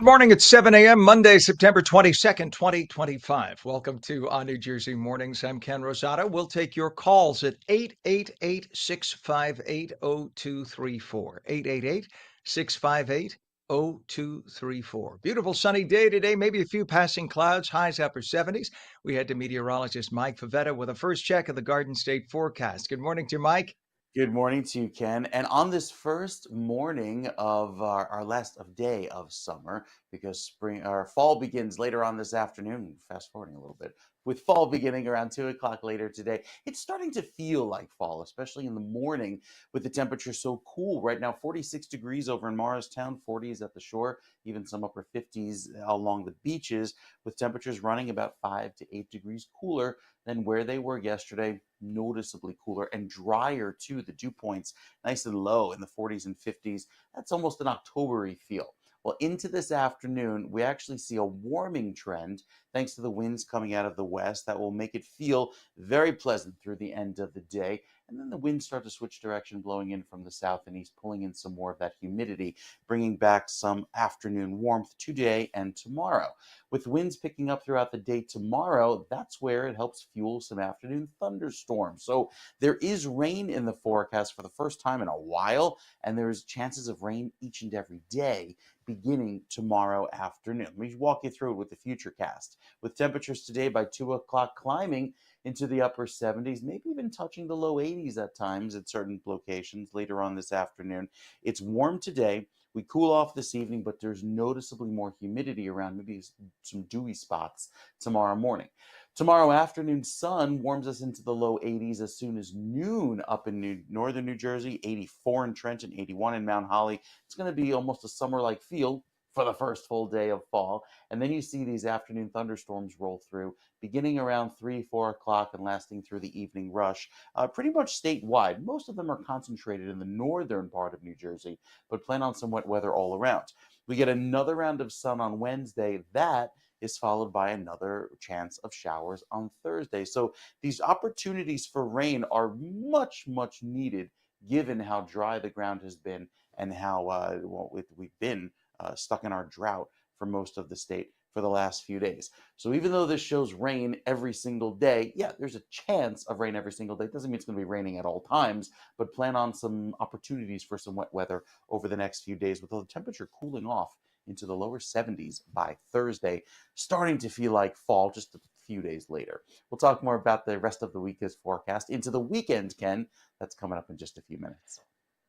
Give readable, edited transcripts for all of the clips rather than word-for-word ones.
Good morning. It's 7 a.m. Monday, September 22nd, 2025. Welcome to ONNJ Mornings. I'm Ken Rosato. We'll take your calls at 888-658-0234. 888-658-0234. Beautiful sunny day today, maybe a few passing clouds, highs upper 70s. We head to meteorologist Mike Favetta with a first check of the Garden State forecast. Good morning to you, Mike. Good morning to you, Ken. And on this first morning of our last of day of summer, because spring or fall begins later on this afternoon, fast forwarding a little bit, with fall beginning around 2 o'clock later today, it's starting to feel like fall, especially in the morning with the temperature so cool. Right now, 46 degrees over in Morristown, 40s at the shore, even some upper 50s along the beaches, with temperatures running about 5 to 8 degrees cooler than where they were yesterday, noticeably cooler and drier too. The dew points nice and low in the 40s and 50s. That's almost an October-y feel. Well, into this afternoon, we actually see a warming trend thanks to the winds coming out of the west that will make it feel very pleasant through the end of the day. And then the winds start to switch direction, blowing in from the south and east, pulling in some more of that humidity, bringing back some afternoon warmth today and tomorrow. With winds picking up throughout the day tomorrow, that's where it helps fuel some afternoon thunderstorms. So there is rain in the forecast for the first time in a while, and there's chances of rain each and every day beginning tomorrow afternoon. Let me walk you through it with the future cast. With temperatures today by 2 o'clock climbing into the upper 70s, maybe even touching the low 80s at times at certain locations later on this afternoon. It's warm today. We cool off this evening, but there's noticeably more humidity around, maybe some dewy spots tomorrow morning. Tomorrow afternoon, sun warms us into the low 80s as soon as noon up in northern New Jersey, 84 in Trenton, 81 in Mount Holly. It's going to be almost a summer-like feel for the first full day of fall. And then you see these afternoon thunderstorms roll through, beginning around 3, 4 o'clock and lasting through the evening rush, pretty much statewide. Most of them are concentrated in the northern part of New Jersey, but plan on some wet weather all around. We get another round of sun on Wednesday. That is followed by another chance of showers on Thursday. So these opportunities for rain are much, much needed given how dry the ground has been and how we've been stuck in our drought for most of the state for the last few days. So even though this shows rain every single day, yeah, there's a chance of rain every single day. It doesn't mean it's going to be raining at all times, but plan on some opportunities for some wet weather over the next few days with the temperature cooling off into the lower 70s by Thursday, starting to feel like fall just a few days later. We'll talk more about the rest of the week's forecast into the weekend, Ken. That's coming up in just a few minutes.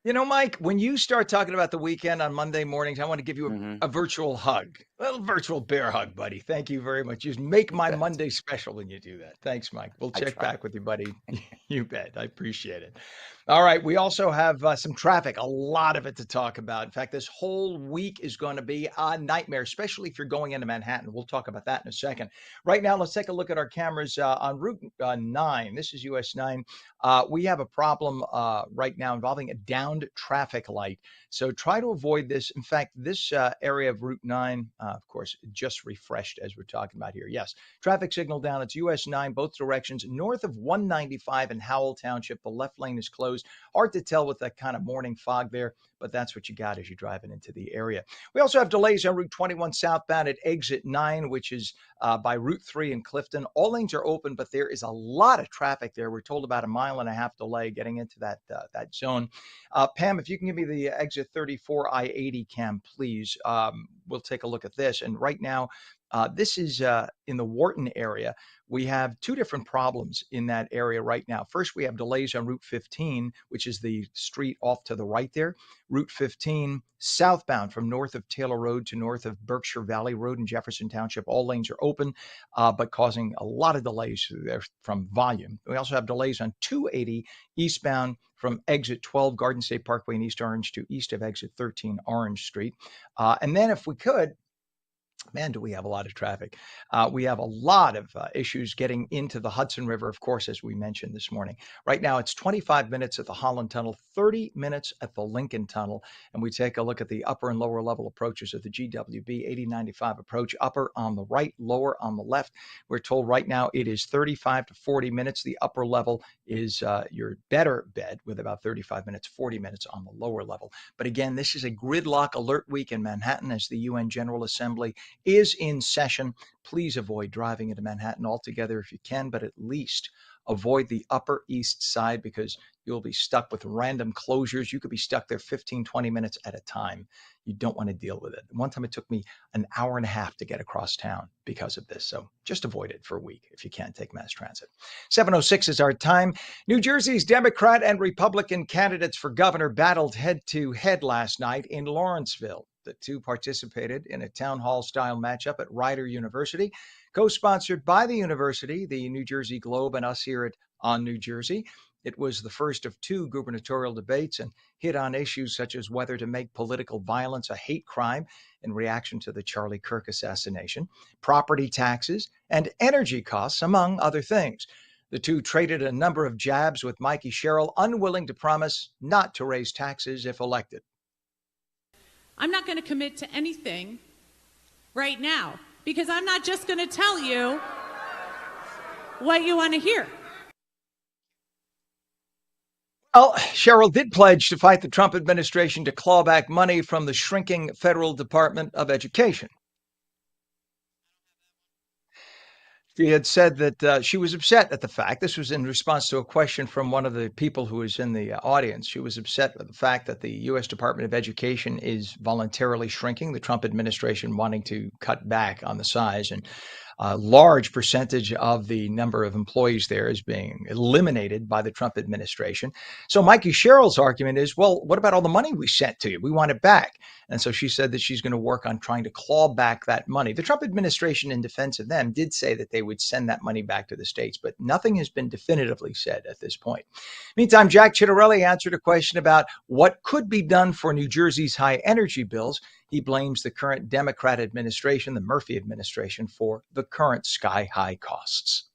You know, Mike, when you start talking about the weekend on Monday mornings, I want to give you Mm-hmm. a virtual hug, a little virtual bear hug, buddy. Thank you very much. You make You my bet. Monday special when you do that. Thanks, Mike. We'll I check try. back with you, buddy. You bet. I appreciate it. All right. We also have some traffic, a lot of it to talk about. In fact, this whole week is going to be a nightmare, especially if you're going into Manhattan. We'll talk about that in a second. Right now, let's take a look at our cameras on Route 9. This is US 9. We have a problem right now involving a downed traffic light. So try to avoid this. In fact, this area of Route 9, of course, just refreshed as we're talking about here. Yes, traffic signal down. It's US 9, both directions. North of 195 in Howell Township, the left lane is closed. Hard to tell with that kind of morning fog there, but that's what you got as you're driving into the area. We also have delays on Route 21 southbound at exit 9, which is by Route 3 in Clifton. All lanes are open, but there is a lot of traffic there. We're told about a mile and a half delay getting into that zone. Pam, if you can give me the exit 34 I-80 cam, please. We'll take a look at this. And right now, this is in the Wharton area. We have two different problems in that area right now. First, we have delays on Route 15, which is the street off to the right there. Route 15 southbound from north of Taylor Road to north of Berkshire Valley Road in Jefferson Township. All lanes are open, but causing a lot of delays there from volume. We also have delays on 280 eastbound from exit 12 Garden State Parkway in East Orange to east of exit 13 Orange Street. And then if we could, Man, do we have a lot of traffic. We have a lot of issues getting into the Hudson River, of course, as we mentioned this morning. Right now, it's 25 minutes at the Holland Tunnel, 30 minutes at the Lincoln Tunnel. And we take a look at the upper and lower level approaches of the GWB 8095 approach, upper on the right, lower on the left. We're told right now it is 35 to 40 minutes. The upper level is your better bed with about 35 minutes, 40 minutes on the lower level. But again, this is a gridlock alert week in Manhattan as the UN General Assembly is in session. Please avoid driving into Manhattan altogether if you can, but at least avoid the Upper East Side because you'll be stuck with random closures. You could be stuck there 15, 20 minutes at a time. You don't want to deal with it. One time it took me an hour and a half to get across town because of this. So just avoid it for a week if you can't take mass transit. 7:06 is our time. New Jersey's Democrat and Republican candidates for governor battled head to head last night in Lawrenceville. The two participated in a town hall style matchup at Rider University, co sponsored by the university, the New Jersey Globe, and us here at On New Jersey. It was the first of two gubernatorial debates and hit on issues such as whether to make political violence a hate crime in reaction to the Charlie Kirk assassination, property taxes, and energy costs, among other things. The two traded a number of jabs with Mikey Sherrill, unwilling to promise not to raise taxes if elected. I'm not going to commit to anything right now because I'm not just going to tell you what you want to hear. Well, Sherrill did pledge to fight the Trump administration to claw back money from the shrinking federal Department of Education. She had said that she was upset at the fact, this was in response to a question from one of the people who was in the audience. She was upset with the fact that the U.S. Department of Education is voluntarily shrinking, the Trump administration wanting to cut back on the size. And a large percentage of the number of employees there is being eliminated by the Trump administration. So Mikey Sherrill's argument is, well, what about all the money we sent to you? We want it back. And so she said that she's going to work on trying to claw back that money. The Trump administration, in defense of them, did say that they would send that money back to the states, but nothing has been definitively said at this point. Meantime, Jack Ciattarelli answered a question about what could be done for New Jersey's high energy bills. He blames the current Democrat administration, the Murphy administration, for the current sky-high costs.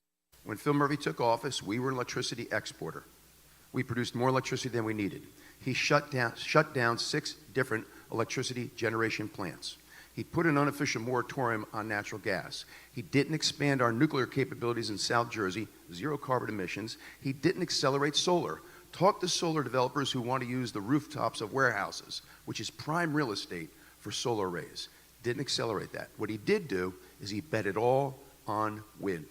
When Phil Murphy took office, we were an electricity exporter. We produced more electricity than we needed. He shut down 6 different electricity generation plants. He put an unofficial moratorium on natural gas. He didn't expand our nuclear capabilities in South Jersey, 0 carbon emissions. He didn't accelerate solar. Talk to solar developers who want to use the rooftops of warehouses, which is prime real estate for solar arrays. Didn't accelerate that. What he did do is he bet it all on wind.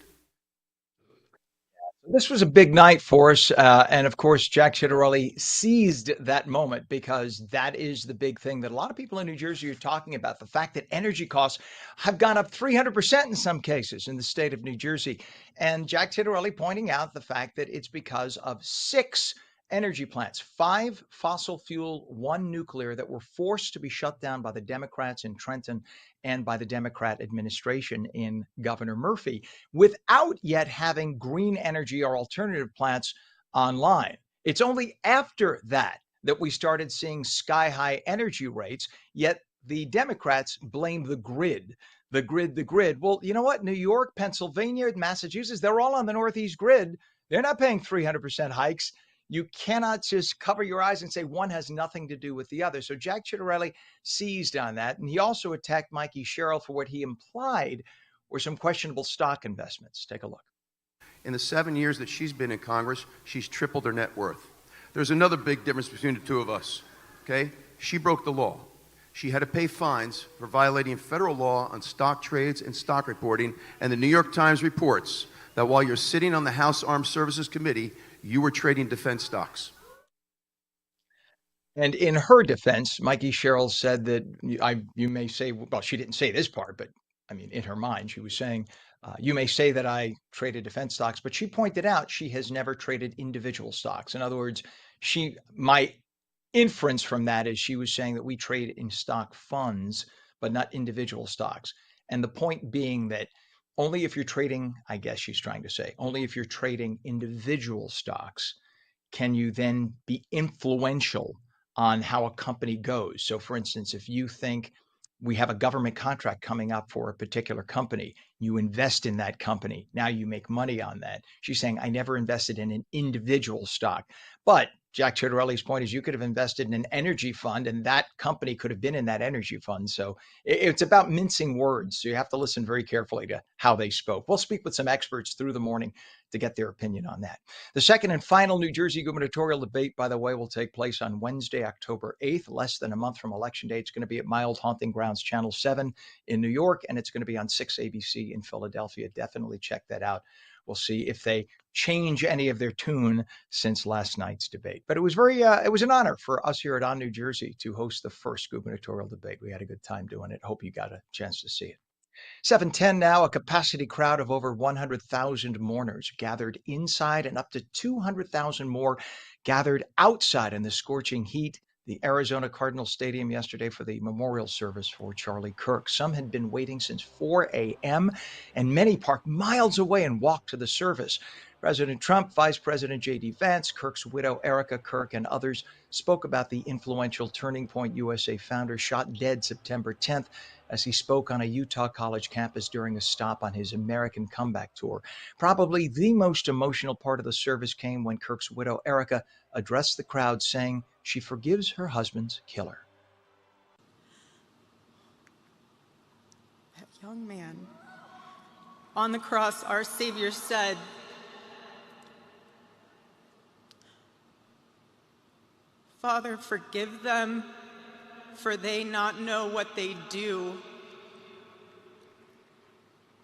This was a big night for us. And of course, Jack Ciattarelli seized that moment because that is the big thing that a lot of people in New Jersey are talking about. The fact that energy costs have gone up 300% in some cases in the state of New Jersey. And Jack Ciattarelli pointing out the fact that it's because of 6 energy plants, 5 fossil fuel, 1 nuclear, that were forced to be shut down by the Democrats in Trenton and by the Democrat administration in Governor Murphy without yet having green energy or alternative plants online. It's only after that that we started seeing sky-high energy rates, yet the Democrats blame the grid. The grid. Well, you know what? New York, Pennsylvania, Massachusetts, they're all on the Northeast grid. They're not paying 300% hikes. You cannot just cover your eyes and say one has nothing to do with the other. So Jack Ciattarelli seized on that. And he also attacked Mikey Sherrill for what he implied were some questionable stock investments. Take a look. In the 7 years that she's been in Congress, she's tripled her net worth. There's another big difference between the two of us, okay? She broke the law. She had to pay fines for violating federal law on stock trades and stock reporting, and the New York Times reports that while you're sitting on the House Armed Services Committee, you were trading defense stocks. And in her defense, Mikey Sherrill said that you may say, well, she didn't say this part, but I mean, in her mind, she was saying, you may say that I traded defense stocks, but she pointed out she has never traded individual stocks. In other words, my inference from that is she was saying that we trade in stock funds, but not individual stocks. And the point being that only if you're trading, I guess she's trying to say, only if you're trading individual stocks can you then be influential on how a company goes. So for instance, if you think we have a government contract coming up for a particular company. You invest in that company. Now you make money on that. She's saying, I never invested in an individual stock. But Jack Ciattarelli's point is you could have invested in an energy fund and that company could have been in that energy fund. So it's about mincing words. So you have to listen very carefully to how they spoke. We'll speak with some experts through the morning to get their opinion on that. The second and final New Jersey gubernatorial debate, by the way, will take place on Wednesday, October 8th, less than a month from Election Day. It's going to be at Mild Haunting Grounds Channel 7 in New York, and it's going to be on 6 ABC in Philadelphia. Definitely check that out. We'll see if they change any of their tune since last night's debate. But it was it was an honor for us here at On New Jersey to host the first gubernatorial debate. We had a good time doing it. Hope you got a chance to see it. 7:10 now, a capacity crowd of over 100,000 mourners gathered inside and up to 200,000 more gathered outside in the scorching heat. The Arizona Cardinals Stadium yesterday for the memorial service for Charlie Kirk. Some had been waiting since 4 a.m. and many parked miles away and walked to the service. President Trump, Vice President J.D. Vance, Kirk's widow Erica Kirk, and others spoke about the influential Turning Point USA founder shot dead September 10th as he spoke on a Utah college campus during a stop on his American comeback tour. Probably the most emotional part of the service came when Kirk's widow Erica addressed the crowd saying she forgives her husband's killer. That young man on the cross, our Savior said, Father, forgive them, for they not know what they do.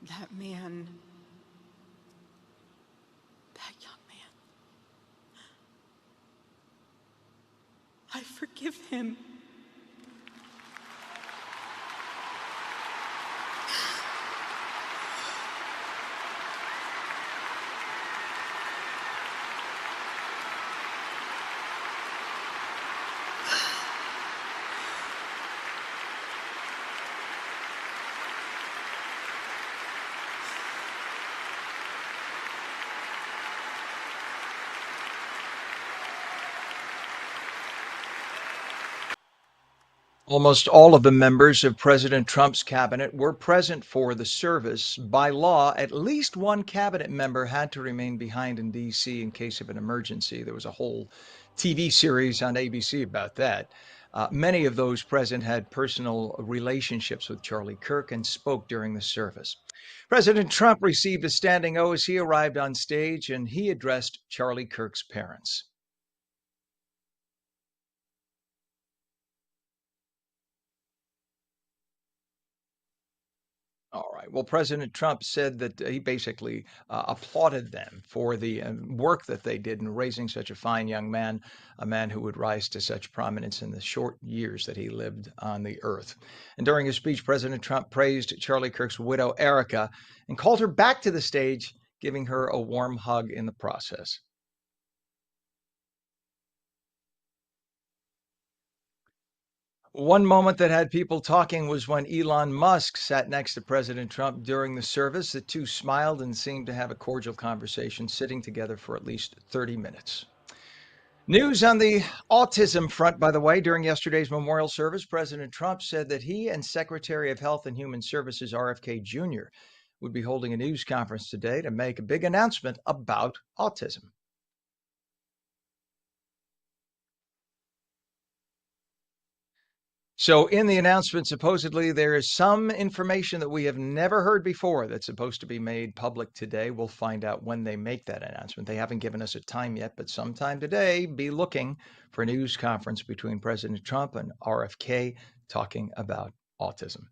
That man, that young man, I forgive him. Almost all of the members of President Trump's cabinet were present for the service. By law, at least one cabinet member had to remain behind in D.C. in case of an emergency. There was a whole TV series on ABC about that. Many of those present had personal relationships with Charlie Kirk and spoke during the service. President Trump received a standing O as he arrived on stage and he addressed Charlie Kirk's parents. All right. Well, President Trump said that he basically applauded them for the work that they did in raising such a fine young man, a man who would rise to such prominence in the short years that he lived on the earth. And during his speech, President Trump praised Charlie Kirk's widow, Erica, and called her back to the stage, giving her a warm hug in the process. One moment that had people talking was when Elon Musk sat next to President Trump during the service. The two smiled and seemed to have a cordial conversation, sitting together for at least 30 minutes. News on the autism front, by the way. During yesterday's memorial service, President Trump said that he and Secretary of Health and Human Services RFK Jr. would be holding a news conference today to make a big announcement about autism. So in the announcement, supposedly there is some information that we have never heard before that's supposed to be made public today. We'll find out when they make that announcement. They haven't given us a time yet, but sometime today, be looking for a news conference between President Trump and RFK talking about autism.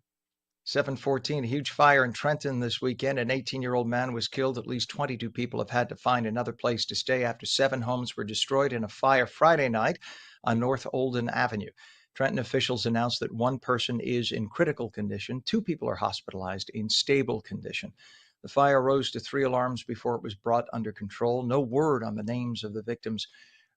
7:14, a huge fire in Trenton this weekend. An 18-year-old man was killed. At least 22 people have had to find another place to stay after 7 homes were destroyed in a fire Friday night on North Olden Avenue. Trenton officials announced that 1 person is in critical condition. 2 people are hospitalized in stable condition. The fire rose to 3 alarms before it was brought under control. No word on the names of the victims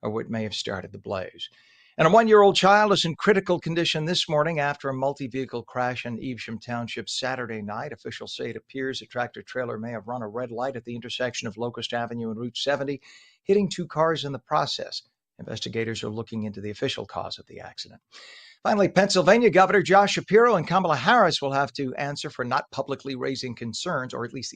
or what may have started the blaze. And a 1-year-old child is in critical condition this morning after a multi-vehicle crash in Evesham Township Saturday night. Officials say it appears a tractor-trailer may have run a red light at the intersection of Locust Avenue and Route 70, hitting 2 cars in the process. Investigators are looking into the official cause of the accident. Finally, Pennsylvania Governor Josh Shapiro and Kamala Harris will have to answer for not publicly raising concerns, or at least,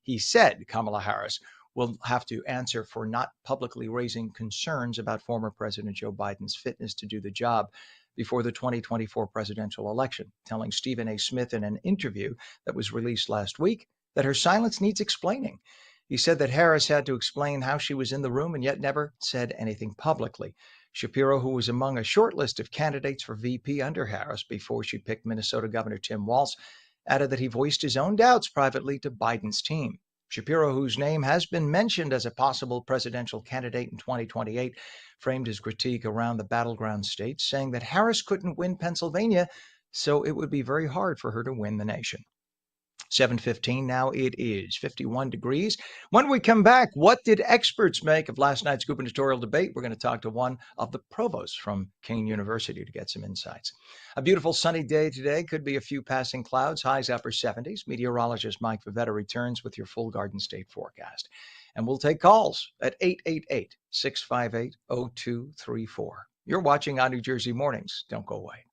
he said Kamala Harris will have to answer for not publicly raising concerns about former President Joe Biden's fitness to do the job before the 2024 presidential election, telling Stephen A. Smith in an interview that was released last week that her silence needs explaining. He said that Harris had to explain how she was in the room and yet never said anything publicly. Shapiro, who was among a short list of candidates for VP under Harris before she picked Minnesota Governor Tim Walz, added that he voiced his own doubts privately to Biden's team. Shapiro, whose name has been mentioned as a possible presidential candidate in 2028, framed his critique around the battleground states, saying that Harris couldn't win Pennsylvania, so it would be very hard for her to win the nation. 7:15 now. It is 51 degrees. When we come back, what did experts make of last night's gubernatorial debate? We're going to talk to one of the provosts from Kean University to get some insights. A beautiful sunny day today. Could be a few passing clouds, highs upper 70s. Meteorologist Mike Favetta returns with your full Garden State forecast. And we'll take calls at 888-658-0234. You're watching ONNJ Jersey Mornings. Don't go away.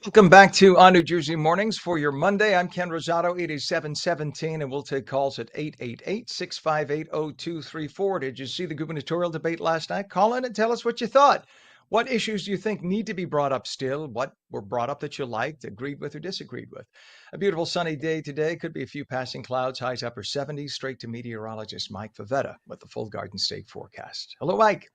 Welcome back to ONNJ Jersey Mornings for your Monday. I'm Ken Rosato. It is 7:17, and we'll take calls at 888-658-0234. Did you see the gubernatorial debate last night? Call in and tell us what you thought. What issues do you think need to be brought up still? What were brought up that you liked, agreed with, or disagreed with? A beautiful sunny day today. Could be a few passing clouds, highs upper 70s. Straight to meteorologist Mike Favetta with the full Garden State forecast. Hello, Mike.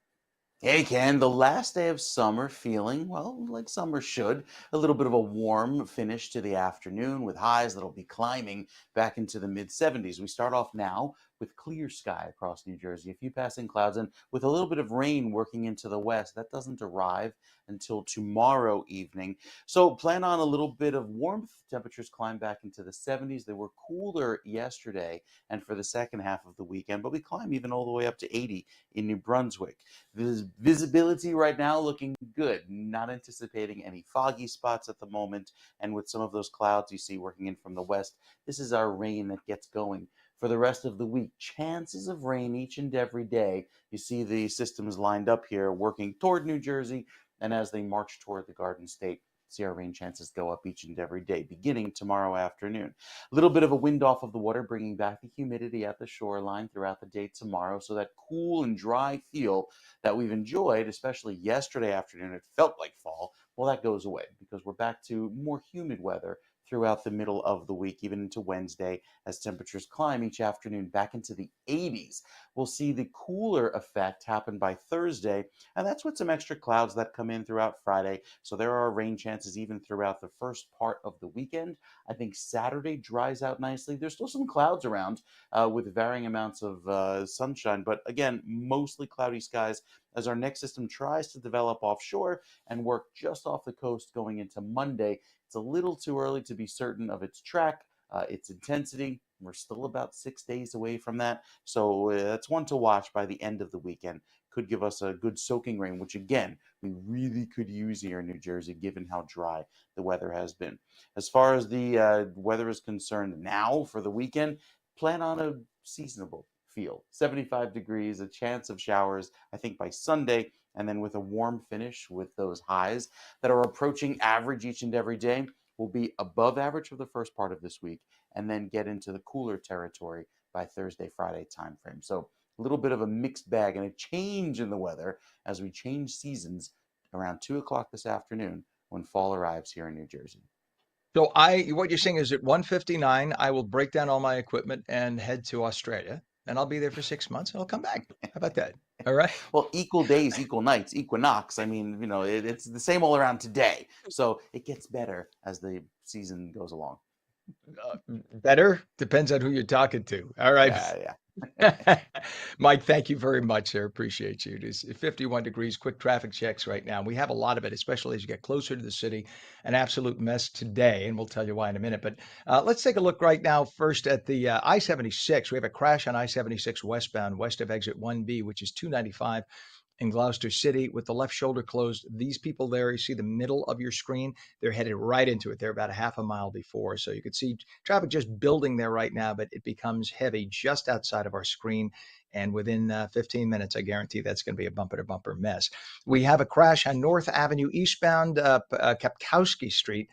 Hey, Ken, the last day of summer feeling, well, like summer should. A little bit of a warm finish to the afternoon with highs that'll be climbing back into the mid 70s. We start off now with clear sky across New Jersey, a few passing clouds, and with a little bit of rain working into the west. That doesn't arrive until tomorrow evening. So plan on a little bit of warmth. Temperatures climb back into the 70s. They were cooler yesterday and for the second half of the weekend, but we climb even all the way up to 80 in New Brunswick. The visibility right now looking good. Not anticipating any foggy spots at the moment. And with some of those clouds you see working in from the west, this is our rain that gets going. For the rest of the week, chances of rain each and every day. You see the systems lined up here working toward New Jersey, and as they march toward the Garden State, see our rain chances go up each and every day, beginning tomorrow afternoon. A little bit of a wind off of the water, bringing back the humidity at the shoreline throughout the day tomorrow, so that cool and dry feel that we've enjoyed, especially yesterday afternoon, it felt like fall. Well, that goes away because we're back to more humid weather throughout the middle of the week, even into Wednesday, as temperatures climb each afternoon back into the 80s. We'll see the cooler effect happen by Thursday, and that's with some extra clouds that come in throughout Friday. So there are rain chances even throughout the first part of the weekend. I think Saturday dries out nicely. There's still some clouds around with varying amounts of sunshine, but again, mostly cloudy skies as our next system tries to develop offshore and work just off the coast going into Monday. It's a little too early to be certain of its track, its intensity. We're still about 6 days away from that. So that's one to watch by the end of the weekend. Could give us a good soaking rain, which again, we really could use here in New Jersey, given how dry the weather has been. As far as the weather is concerned now for the weekend, plan on a seasonable feel. 75 degrees, a chance of showers, I think by Sunday, and then with a warm finish with those highs that are approaching average each and every day, will be above average for the first part of this week, and then get into the cooler territory by Thursday, Friday timeframe. So a little bit of a mixed bag and a change in the weather as we change seasons around 2 o'clock this afternoon when fall arrives here in New Jersey. So what you're saying is at 1:59, I will break down all my equipment and head to Australia, and I'll be there for 6 months, and I'll come back. How about that? All right. Well, equal days, equal nights, equinox. I mean, it's the same all around today. So it gets better as the season goes along. Better depends on who you're talking to. All right. Yeah. Mike, thank you very much, sir. Appreciate you. It is 51 degrees, quick traffic checks right now. We have a lot of it, especially as you get closer to the city. An absolute mess today, and we'll tell you why in a minute. But let's take a look right now first at the I-76. We have a crash on I-76 westbound, west of exit 1B, which is 295 in Gloucester City with the left shoulder closed. These people there, you see the middle of your screen, they're headed right into it. They're about a half a mile before. So you could see traffic just building there right now, but it becomes heavy just outside of our screen. And within 15 minutes, I guarantee that's going to be a bumper to bumper mess. We have a crash on North Avenue eastbound Kapkowski Street.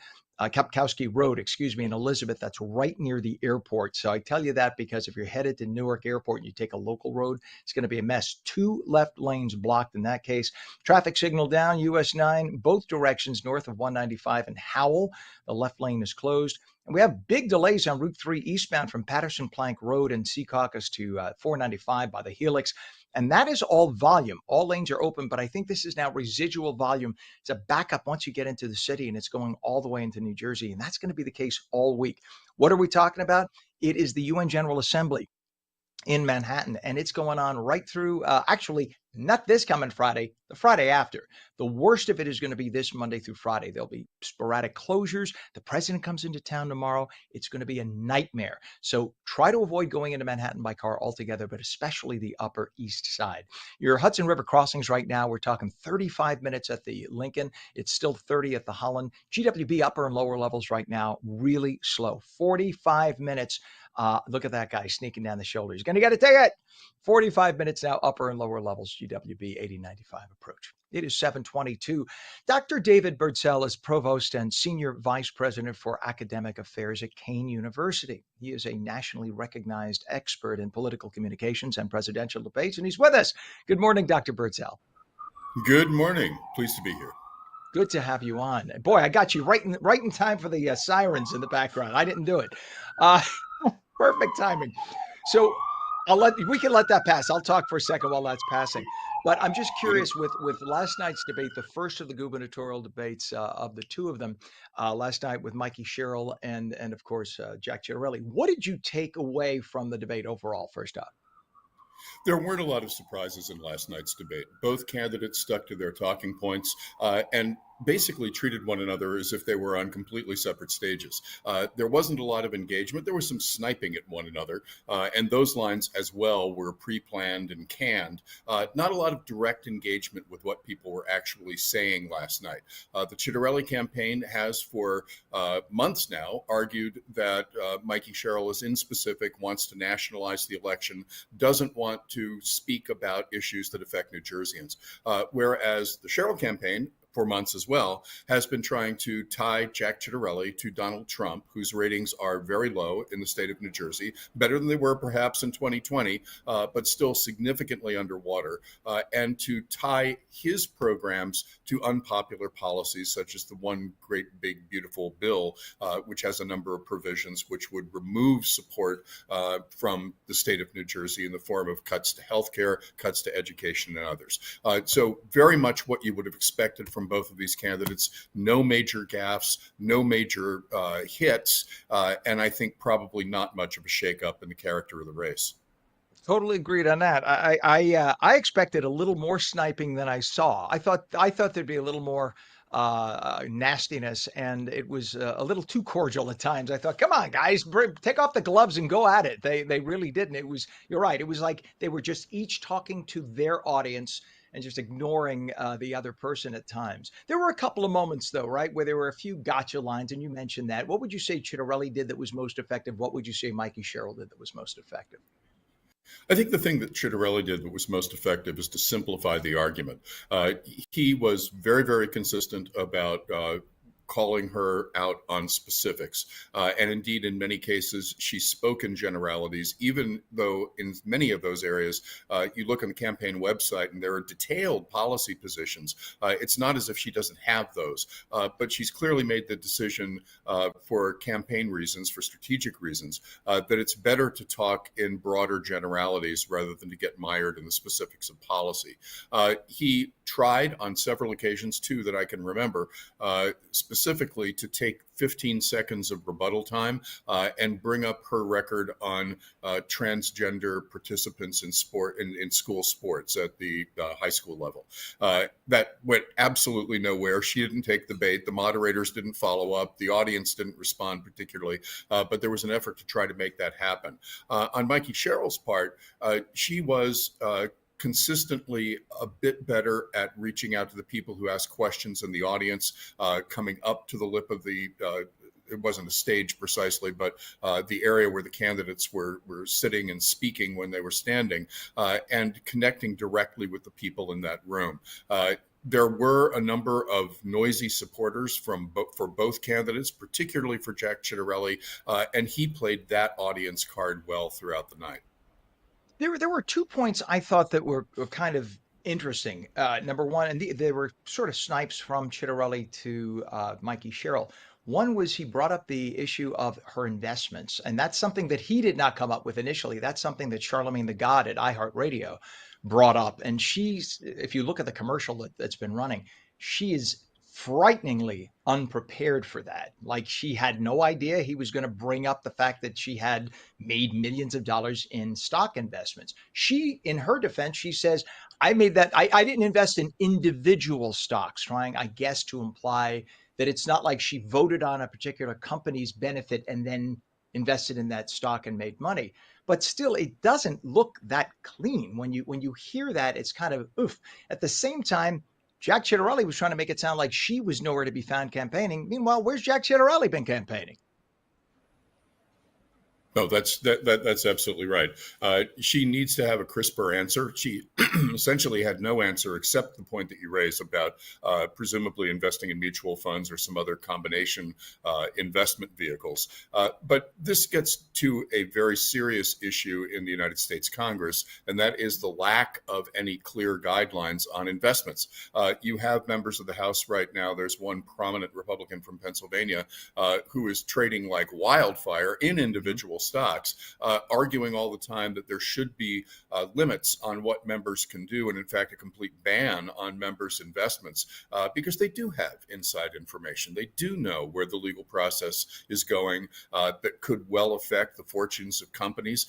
Kapkowski Road, in Elizabeth. That's right near the airport. So I tell you that because if you're headed to Newark Airport and you take a local road, it's going to be a mess. 2 left lanes blocked in that case. Traffic signal down, US 9, both directions north of 195 and Howell. The left lane is closed. And we have big delays on Route 3 eastbound from Patterson Plank Road and Secaucus to 495 by the Helix. And that is all volume. All lanes are open, but I think this is now residual volume. It's a backup once you get into the city, and it's going all the way into New Jersey. And that's going to be the case all week. What are we talking about? It is the UN General Assembly in Manhattan, and it's going on right through, actually, not this coming Friday, the Friday after. The worst of it is going to be this Monday through Friday. There'll be sporadic closures. The president comes into town tomorrow. It's going to be a nightmare. So try to avoid going into Manhattan by car altogether, but especially the Upper East Side. Your Hudson River crossings right now, we're talking 35 minutes at the Lincoln. It's still 30 at the Holland. GWB upper and lower levels right now, really slow. 45 minutes. Look at that guy sneaking down the shoulder. He's going to get a ticket. 45 minutes now, upper and lower levels, GWB 8095 approach. It is 7:22. Dr. David Birdsell is Provost and Senior Vice President for Academic Affairs at Kane University. He is a nationally recognized expert in political communications and presidential debates, and he's with us. Good morning, Dr. Birdsell. Good morning. Pleased to be here. Good to have you on. Boy, I got you right in time for the sirens in the background. I didn't do it. Perfect timing. So we can let that pass. I'll talk for a second while that's passing. But I'm just curious with last night's debate, the first of the gubernatorial debates of the two of them last night with Mikey Sherrill and of course, Jack Ciattarelli. What did you take away from the debate overall, first up? There weren't a lot of surprises in last night's debate. Both candidates stuck to their talking points and basically treated one another as if they were on completely separate stages. There wasn't a lot of engagement. There was some sniping at one another, and those lines as well were pre-planned and canned. Not a lot of direct engagement with what people were actually saying last night. The Ciattarelli campaign has for months now argued that Mikey Sherrill is inspecific, wants to nationalize the election, doesn't want to speak about issues that affect New Jerseyans. Whereas the Sherrill campaign, for months as well, has been trying to tie Jack Ciattarelli to Donald Trump, whose ratings are very low in the state of New Jersey, better than they were perhaps in 2020, but still significantly underwater, and to tie his programs to unpopular policies such as the One Great Big Beautiful Bill, which has a number of provisions which would remove support from the state of New Jersey in the form of cuts to healthcare, cuts to education, and others. So very much what you would have expected from both of these candidates. No major gaffes, no major hits, and I think probably not much of a shakeup in the character of the race. Totally agreed on that. I expected a little more sniping than I saw. I thought there'd be a little more nastiness, and it was a little too cordial at times. I thought, come on, guys, take off the gloves and go at it. They really didn't. You're right. It was like they were just each talking to their audience and just ignoring the other person at times. There were a couple of moments, though, right, where there were a few gotcha lines, and you mentioned that. What would you say Ciattarelli did that was most effective? What would you say Mikey Sherrill did that was most effective? I think the thing that Ciattarelli did that was most effective is to simplify the argument. He was very, very consistent about calling her out on specifics. And indeed, in many cases, she's spoken generalities, even though in many of those areas, you look on the campaign website and there are detailed policy positions. It's not as if she doesn't have those, but she's clearly made the decision for campaign reasons, for strategic reasons, that it's better to talk in broader generalities rather than to get mired in the specifics of policy. He tried on several occasions, too, that I can remember, specifically to take 15 seconds of rebuttal time and bring up her record on transgender participants in school sports at the high school level. That went absolutely nowhere. She didn't take the bait. The moderators didn't follow up. The audience didn't respond particularly, but there was an effort to try to make that happen. On Mikey Sherrill's part, she was consistently a bit better at reaching out to the people who ask questions in the audience, coming up to the lip of the it wasn't a stage precisely, but the area where the candidates were sitting and speaking when they were standing, and connecting directly with the people in that room. There were a number of noisy supporters for both candidates, particularly for Jack Ciattarelli, and he played that audience card well throughout the night. There were 2 points I thought that were kind of interesting. Number one, and they were sort of snipes from Ciattarelli to Mikey Sherrill. One was he brought up the issue of her investments, and that's something that he did not come up with initially. That's something that Charlemagne the God at iHeartRadio brought up. And if you look at the commercial that's been running, she is frighteningly unprepared for that. Like, she had no idea he was going to bring up the fact that she had made millions of dollars in stock investments. She, in her defense, she says, I didn't invest in individual stocks, trying, I guess, to imply that it's not like she voted on a particular company's benefit and then invested in that stock and made money. But still, it doesn't look that clean. When you hear that, it's kind of oof. At the same time, Jack Ciattarelli was trying to make it sound like she was nowhere to be found campaigning. Meanwhile, where's Jack Ciattarelli been campaigning? No, that's absolutely right. She needs to have a crisper answer. She essentially had no answer except the point that you raised about presumably investing in mutual funds or some other combination investment vehicles. But this gets to a very serious issue in the United States Congress, and that is the lack of any clear guidelines on investments. You have members of the House right now. There's one prominent Republican from Pennsylvania who is trading like wildfire in individual stocks, arguing all the time that there should be limits on what members can do, and in fact a complete ban on members' investments, because they do have inside information. They do know where the legal process is going that could well affect the fortunes of companies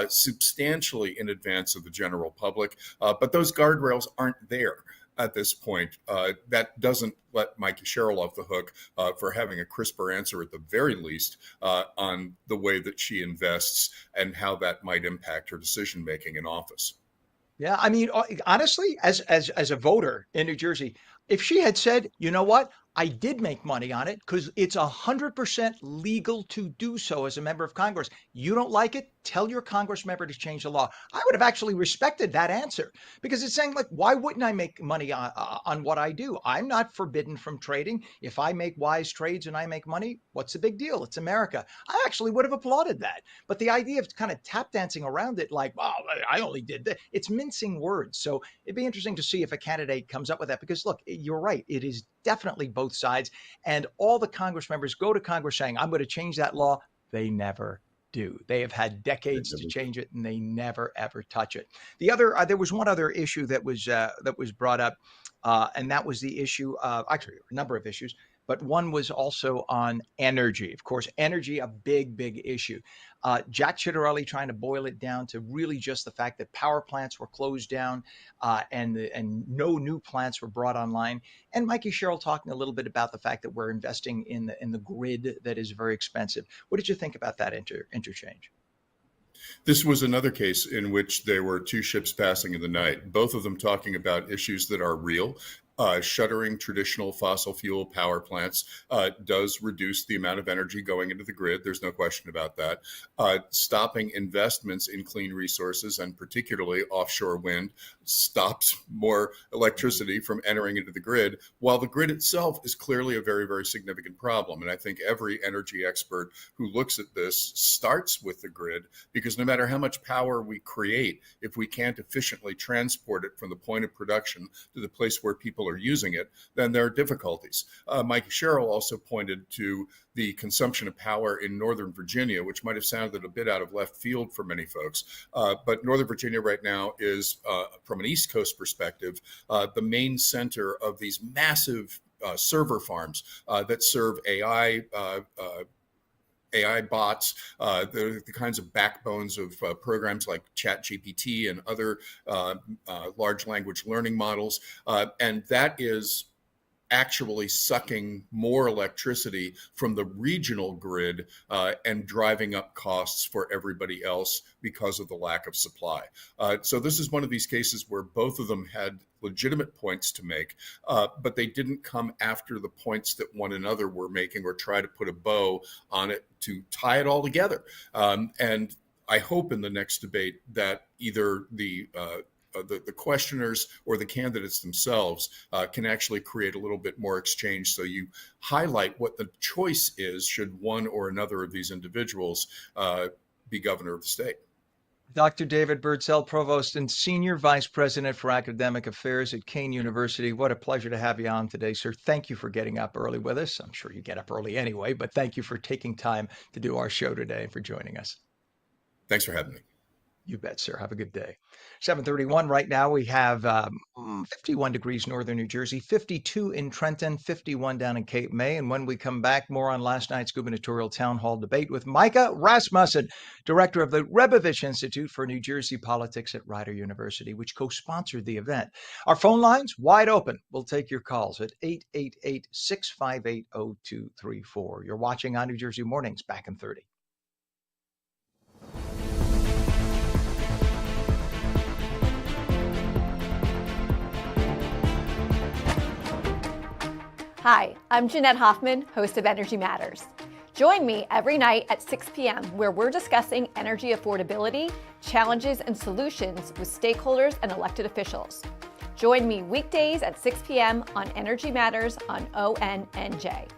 substantially in advance of the general public, but those guardrails aren't there at this point. That doesn't let Mikey Sherrill off the hook for having a crisper answer, at the very least, on the way that she invests and how that might impact her decision making in office. Yeah, I mean, honestly, as a voter in New Jersey, if she had said, you know what, I did make money on it because it's 100% legal to do so as a member of Congress. You don't like it? Tell your Congress member to change the law. I would have actually respected that answer, because it's saying, like, why wouldn't I make money on what I do? I'm not forbidden from trading. If I make wise trades and I make money, what's the big deal? It's America. I actually would have applauded that. But the idea of kind of tap dancing around it, like, oh, I only did that, it's mincing words. So it'd be interesting to see if a candidate comes up with that, because look, you're right. It is definitely both sides. And all the Congress members go to Congress saying, I'm going to change that law. They never do. They have had decades to change it, and they never, ever touch it. There was one other issue that was brought up, and that was the issue of, actually, a number of issues, but one was also on energy. Of course, energy, a big, big issue. Jack Ciattarelli trying to boil it down to really just the fact that power plants were closed down and no new plants were brought online. And Mikey Sherrill talking a little bit about the fact that we're investing in the grid that is very expensive. What did you think about that interchange? This was another case in which there were two ships passing in the night, both of them talking about issues that are real Shuttering traditional fossil fuel power plants does reduce the amount of energy going into the grid. There's no question about that. Stopping investments in clean resources, and particularly offshore wind, stops more electricity from entering into the grid, while the grid itself is clearly a very, very significant problem. And I think every energy expert who looks at this starts with the grid, because no matter how much power we create, if we can't efficiently transport it from the point of production to the place where people are using it, then there are difficulties. Mike Sherrill also pointed to the consumption of power in Northern Virginia, which might have sounded a bit out of left field for many folks. But Northern Virginia right now is, from an East Coast perspective, the main center of these massive server farms that serve AI bots, the kinds of backbones of programs like ChatGPT and other large language learning models. And that is actually sucking more electricity from the regional grid and driving up costs for everybody else because of the lack of supply. So this is one of these cases where both of them had legitimate points to make, but they didn't come after the points that one another were making or try to put a bow on it to tie it all together. And I hope in the next debate that either the questioners or the candidates themselves can actually create a little bit more exchange, so you highlight what the choice is should one or another of these individuals be governor of the state. Dr. David Birdsell, Provost and Senior Vice President for Academic Affairs at Kean University. What a pleasure to have you on today, sir. Thank you for getting up early with us. I'm sure you get up early anyway, but thank you for taking time to do our show today and for joining us. Thanks for having me. You bet, sir. Have a good day. 7:31 right now. We have 51 degrees northern New Jersey, 52 in Trenton, 51 down in Cape May. And when we come back, more on last night's gubernatorial town hall debate with Micah Rasmussen, director of the Rebovich Institute for New Jersey Politics at Rider University, which co-sponsored the event. Our phone lines wide open. We'll take your calls at 888-658-0234. You're watching On New Jersey Mornings, back in 30. Hi, I'm Jeanette Hoffman, host of Energy Matters. Join me every night at 6 p.m. where we're discussing energy affordability, challenges, and solutions with stakeholders and elected officials. Join me weekdays at 6 p.m. on Energy Matters on ONNJ.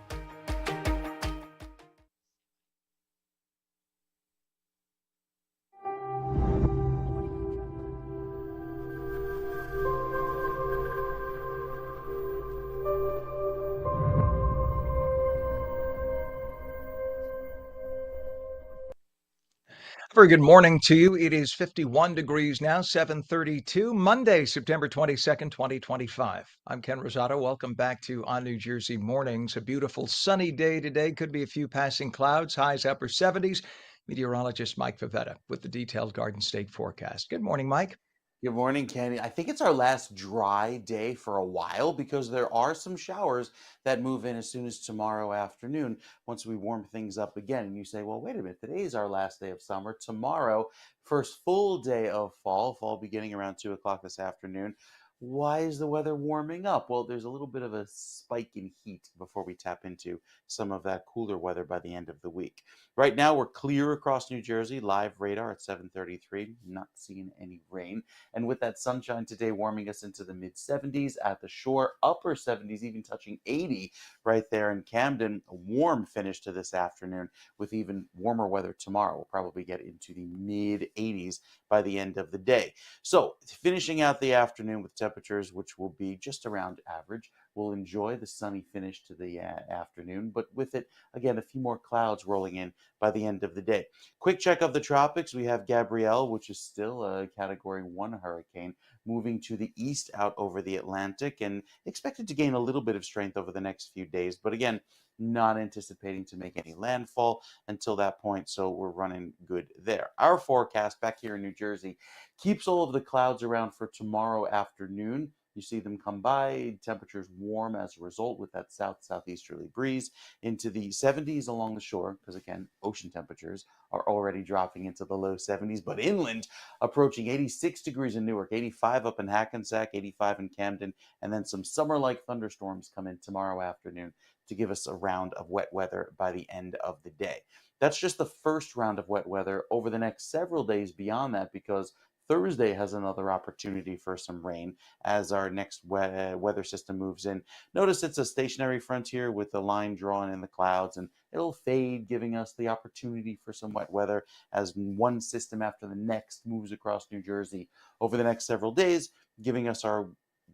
Very good morning to you. It is 51 degrees now, 7:32, Monday, September 22nd, 2025. I'm Ken Rosato. Welcome back to On New Jersey Mornings. A beautiful sunny day today. Could be a few passing clouds, highs upper 70s. Meteorologist Mike Favetta with the detailed Garden State forecast. Good morning, Mike. Good morning, Kenny. I think it's our last dry day for a while because there are some showers that move in as soon as tomorrow afternoon once we warm things up again. And you say, well, wait a minute, today's our last day of summer. Tomorrow, first full day of fall beginning around 2 o'clock this afternoon. Why is the weather warming up? Well, there's a little bit of a spike in heat before we tap into some of that cooler weather by the end of the week. Right now, we're clear across New Jersey, live radar at 7:33, not seeing any rain. And with that sunshine today warming us into the mid 70s at the shore, upper 70s, even touching 80 right there in Camden. A warm finish to this afternoon with even warmer weather tomorrow. We'll probably get into the mid 80s by the end of the day. So finishing out the afternoon with temperatures which will be just around average. We'll enjoy the sunny finish to the afternoon, but with it, again, a few more clouds rolling in by the end of the day. Quick check of the tropics. We have Gabrielle, which is still a Category 1 hurricane, moving to the east out over the Atlantic and expected to gain a little bit of strength over the next few days. But again, not anticipating to make any landfall until that point, so we're running good there. Our forecast back here in New Jersey keeps all of the clouds around for tomorrow afternoon. You see them come by, temperatures warm as a result with that southeasterly breeze into the 70s along the shore, because again, ocean temperatures are already dropping into the low 70s, but inland approaching 86 degrees in Newark, 85 up in Hackensack, 85 in Camden, and then some summer-like thunderstorms come in tomorrow afternoon to give us a round of wet weather by the end of the day. That's just the first round of wet weather. Over the next several days beyond that, because Thursday has another opportunity for some rain as our next weather system moves in. Notice it's a stationary frontier with the line drawn in the clouds, and it'll fade, giving us the opportunity for some wet weather as one system after the next moves across New Jersey over the next several days, giving us our,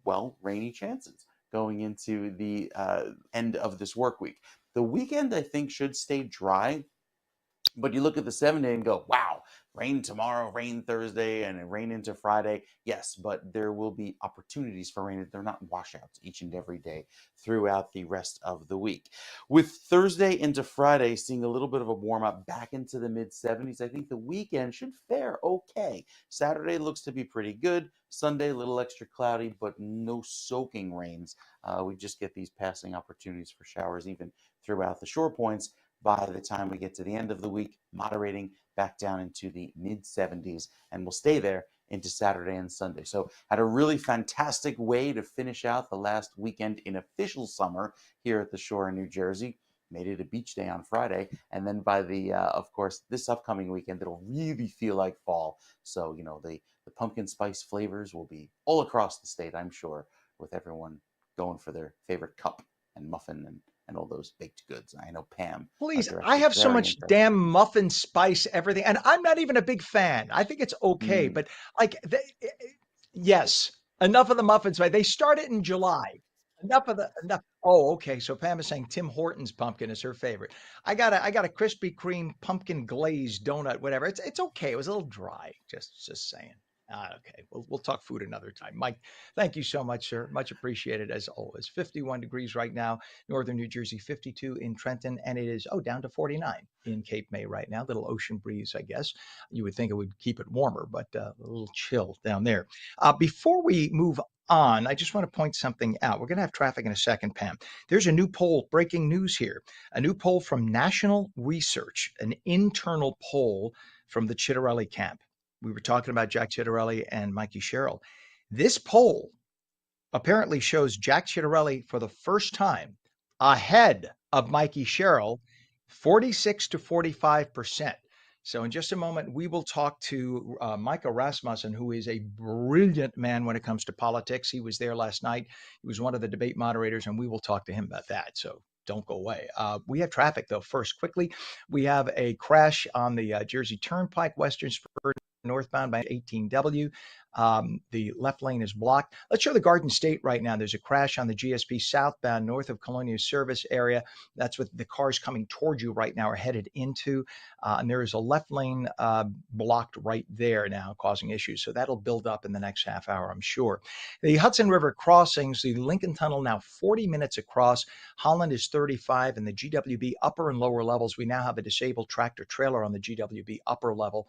well, rainy chances going into the end of this work week. The weekend, I think, should stay dry. But you look at the 7-day and go, wow, rain tomorrow, rain Thursday, and rain into Friday. Yes, but there will be opportunities for rain. They're not washouts each and every day throughout the rest of the week. With Thursday into Friday seeing a little bit of a warm up back into the mid 70s, I think the weekend should fare okay. Saturday looks to be pretty good. Sunday, a little extra cloudy, but no soaking rains. We just get these passing opportunities for showers even throughout the shore points. By the time we get to the end of the week, moderating back down into the mid 70s, and we'll stay there into Saturday and Sunday. So had a really fantastic way to finish out the last weekend in official summer here at the shore in New Jersey. Made it a beach day on Friday, and then by the of course this upcoming weekend it'll really feel like fall. So the pumpkin spice flavors will be all across the state, I'm sure, with everyone going for their favorite cup and muffin and all those baked goods. I know Pam, Please, our I director, have is so very much interested damn in these. muffin spice everything, and I'm not even a big fan. I think it's okay, Mm. but like, yes, enough of the muffins. Right? They start it in July. Enough. Oh, okay. So Pam is saying Tim Hortons pumpkin is her favorite. I got a Krispy Kreme pumpkin glazed donut, whatever. It's okay. It was a little dry. Just saying. Okay, we'll talk food another time. Mike, thank you so much, sir. Much appreciated as always. 51 degrees right now. Northern New Jersey, 52 in Trenton, and it is, down to 49 in Cape May right now. Little ocean breeze, I guess. You would think it would keep it warmer, but a little chill down there. Before we move on, I just want to point something out. We're going to have traffic in a second, Pam. There's a new poll, breaking news here. A new poll from National Research, an internal poll from the Chitterelli camp. We were talking about Jack Chitterelli and Mikey Sherrill. This poll apparently shows Jack Chitterelli for the first time ahead of Mikey Sherrill, 46 to 45%. So in just a moment, we will talk to Micah Rasmussen, who is a brilliant man when it comes to politics. He was there last night. He was one of the debate moderators, and we will talk to him about that. So don't go away. We have traffic, though. First, quickly, we have a crash on the Jersey Turnpike, Western Spur northbound by 18W. The left lane is blocked. Let's show the Garden State right now. There's a crash on the GSP southbound north of Colonia Service area. That's what the cars coming towards you right now are headed into. And there is a left lane blocked right there now, causing issues. So that'll build up in the next half hour, I'm sure. The Hudson River crossings, the Lincoln Tunnel now 40 minutes across. Holland is 35, and the GWB upper and lower levels. We now have a disabled tractor trailer on the GWB upper level.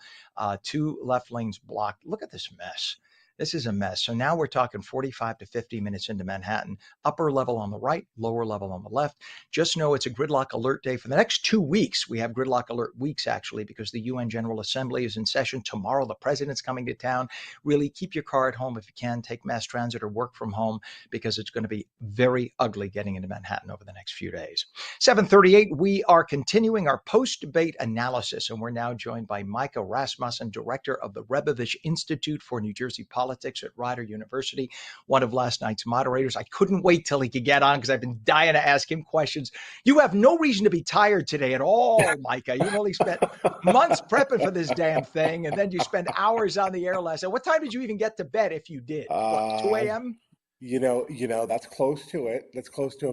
Two left lanes blocked. Look at this mess. This is a mess. So now we're talking 45 to 50 minutes into Manhattan, upper level on the right, lower level on the left. Just know it's a gridlock alert day for the next 2 weeks. We have gridlock alert weeks, actually, because the UN General Assembly is in session tomorrow. The president's coming to town. Really keep your car at home if you can. Take mass transit or work from home, because it's going to be very ugly getting into Manhattan over the next few days. 7:38, we are continuing our post-debate analysis, and we're now joined by Micah Rasmussen, director of the Rebovich Institute for New Jersey Politics at Rider University, one of last night's moderators. I couldn't wait till he could get on because I've been dying to ask him questions. You have no reason to be tired today at all, Micah. You've only spent months prepping for this damn thing, and then you spend hours on the air last night. What time did you even get to bed, if you did? What, 2 a.m.? That's close to it.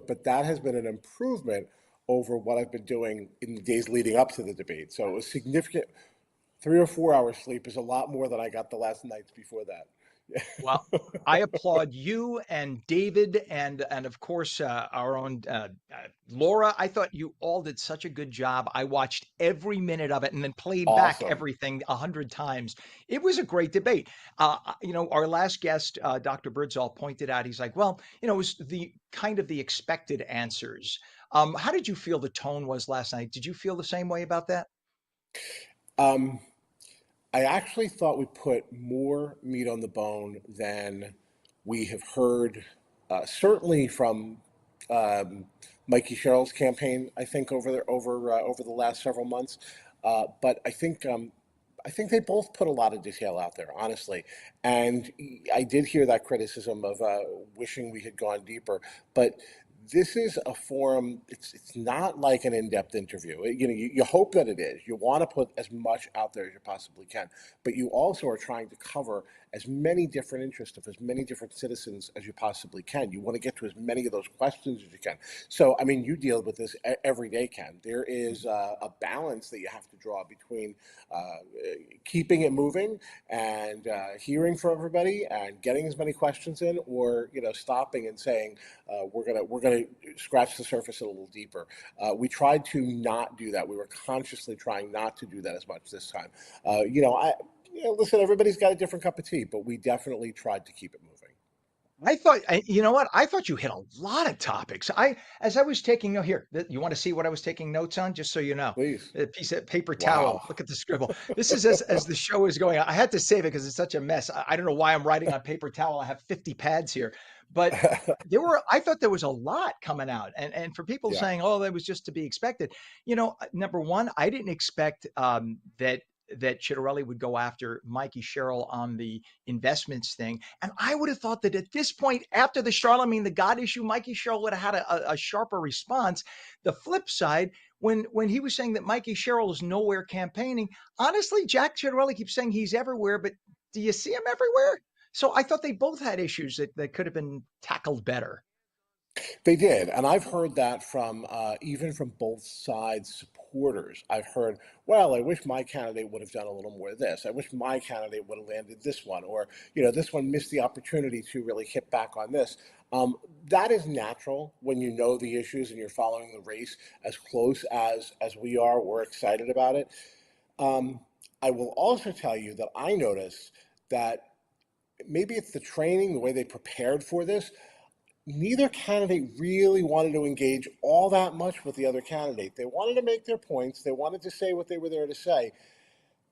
But that has been an improvement over what I've been doing in the days leading up to the debate. So it was significant. 3 or 4 hours sleep is a lot more than I got the last nights before that. Well, I applaud you and David and of course our own Laura. I thought you all did such a good job. I watched every minute of it and then played back Awesome. everything 100 times. It was a great debate. Our last guest, Dr. Birdsall, pointed out. He's like, well, it was the kind of the expected answers. How did you feel the tone was last night? Did you feel the same way about that? Um, I actually thought we put more meat on the bone than we have heard, certainly from um, Mikey Sherrill's campaign. I think over the last several months, but I think they both put a lot of detail out there, honestly. And I did hear that criticism of wishing we had gone deeper, but this is a forum. It's not like an in-depth interview. You hope that it is. You want to put as much out there as you possibly can, but you also are trying to cover as many different interests of as many different citizens as you possibly can. You want to get to as many of those questions as you can. So, I mean, you deal with this every day, Ken. There is a balance that you have to draw between keeping it moving and hearing from everybody and getting as many questions in, or stopping and saying we're gonna scratch the surface a little deeper. We tried to not do that. We were consciously trying not to do that as much this time. Listen, everybody's got a different cup of tea, but we definitely tried to keep it moving. I thought, you know what? I thought you hit a lot of topics. As I was taking note here, you want to see what I was taking notes on, just so you know. Please. A piece of paper towel. Wow. Look at the scribble. This is as the show is going. I had to save it because it's such a mess. I don't know why I'm writing on paper towel. I have 50 pads here, but I thought there was a lot coming out, and for people Yeah. saying, "Oh, that was just to be expected," number one, I didn't expect that Chitterelli would go after Mikey Sherrill on the investments thing. And I would have thought that at this point, after the Charlemagne the God issue, Mikey Sherrill would have had a sharper response. The flip side, when he was saying that Mikey Sherrill is nowhere campaigning, honestly, Jack Chitterelli keeps saying he's everywhere, but do you see him everywhere? So I thought they both had issues that could have been tackled better. They did, and I've heard that from even from both sides supporters. I've heard, well, I wish my candidate would have done a little more of this. I wish my candidate would have landed this one, or this one missed the opportunity to really hit back on this. That is natural when you know the issues and you're following the race as close as we are. We're excited about it. Um, I will also tell you that I noticed that maybe it's the training, the way they prepared for this. Neither candidate really wanted to engage all that much with the other candidate. They wanted to make their points. They wanted to say what they were there to say.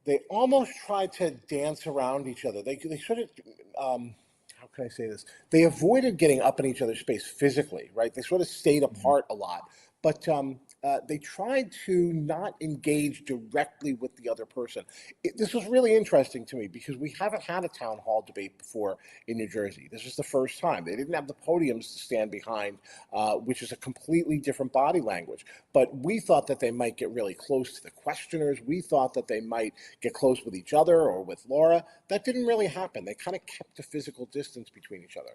They almost tried to dance around each other. They sort of, how can I say this? They avoided getting up in each other's space physically, right? They sort of stayed apart a lot. But they tried to not engage directly with the other person. This was really interesting to me because we haven't had a town hall debate before in New Jersey. This was the first time. They didn't have the podiums to stand behind, which is a completely different body language. But we thought that they might get really close to the questioners. We thought that they might get close with each other or with Laura. That didn't really happen. They kind of kept a physical distance between each other.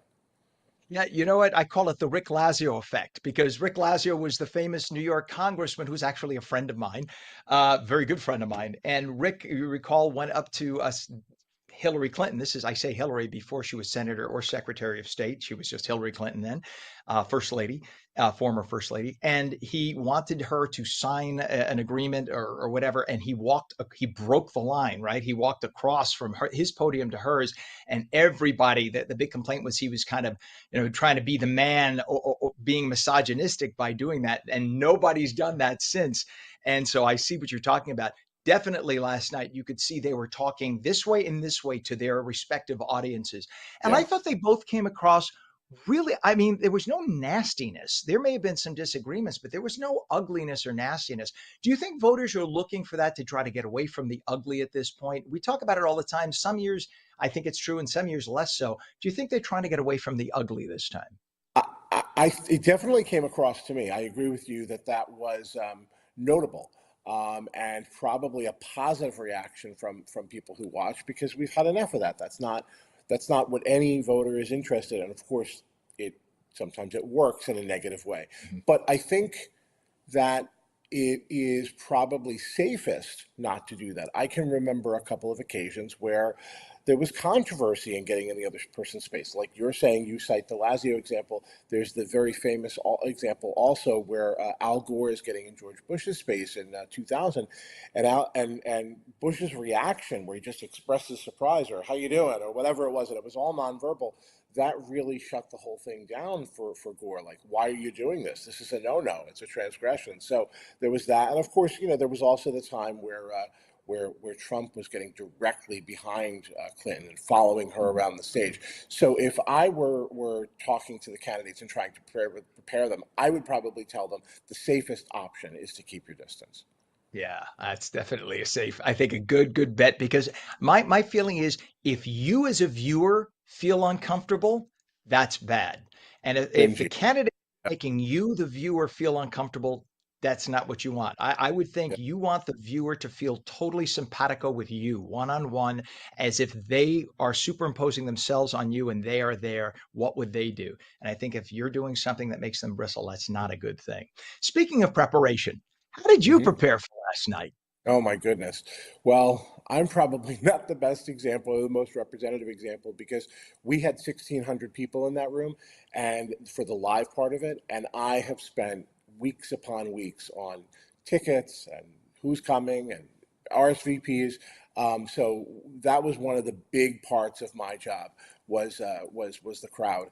Yeah, you know what? I call it the Rick Lazio effect because Rick Lazio was the famous New York congressman who's actually a friend of mine, very good friend of mine. And Rick, you recall, went up to us. Hillary Clinton. I say Hillary before she was senator or secretary of state. She was just Hillary Clinton then, first lady, former first lady. And he wanted her to sign an agreement or whatever. And he broke the line, right? He walked across from his podium to hers. And everybody, the big complaint was he was kind of, trying to be the man or being misogynistic by doing that. And nobody's done that since. And so I see what you're talking about. Definitely last night, you could see they were talking this way and this way to their respective audiences. And I Yeah. thought they both came across really, I mean, there was no nastiness. There may have been some disagreements, but there was no ugliness or nastiness. Do you think voters are looking for that to try to get away from the ugly at this point? We talk about it all the time. Some years, I think it's true, and some years less so. Do you think they're trying to get away from the ugly this time? It definitely came across to me. I agree with you that that was notable. And probably a positive reaction from people who watch because we've had enough of that. That's not what any voter is interested in. Of course, it sometimes it works in a negative way, but I think that it is probably safest not to do that. I can remember a couple of occasions where there was controversy in getting in the other person's space. Like you're saying, you cite the Lazio example. There's the very famous example also where Al Gore is getting in George Bush's space in 2000, and and Bush's reaction, where he just expresses surprise or "How you doing?" or whatever it was, and it was all nonverbal. That really shut the whole thing down for Gore. Like, why are you doing this? This is a no-no. It's a transgression. So there was that, and of course, there was also the time where Trump was getting directly behind Clinton and following her around the stage. So if I were talking to the candidates and trying to prepare them, I would probably tell them the safest option is to keep your distance. Yeah, that's definitely I think a good bet, because my feeling is if you as a viewer feel uncomfortable, that's bad. And if the Benji. candidate is making you, the viewer, feel uncomfortable, that's not what you want. I would think Yeah. you want the viewer to feel totally simpatico with you, one-on-one, as if they are superimposing themselves on you and they are there. What would they do? And I think if you're doing something that makes them bristle, that's not a good thing. Speaking of preparation, how did you Mhm. prepare for last night? Oh my goodness. Well, I'm probably not the best example or the most representative example because we had 1,600 people in that room and for the live part of it, and I have spent weeks upon weeks on tickets and who's coming and RSVPs. So that was one of the big parts of my job was the crowd.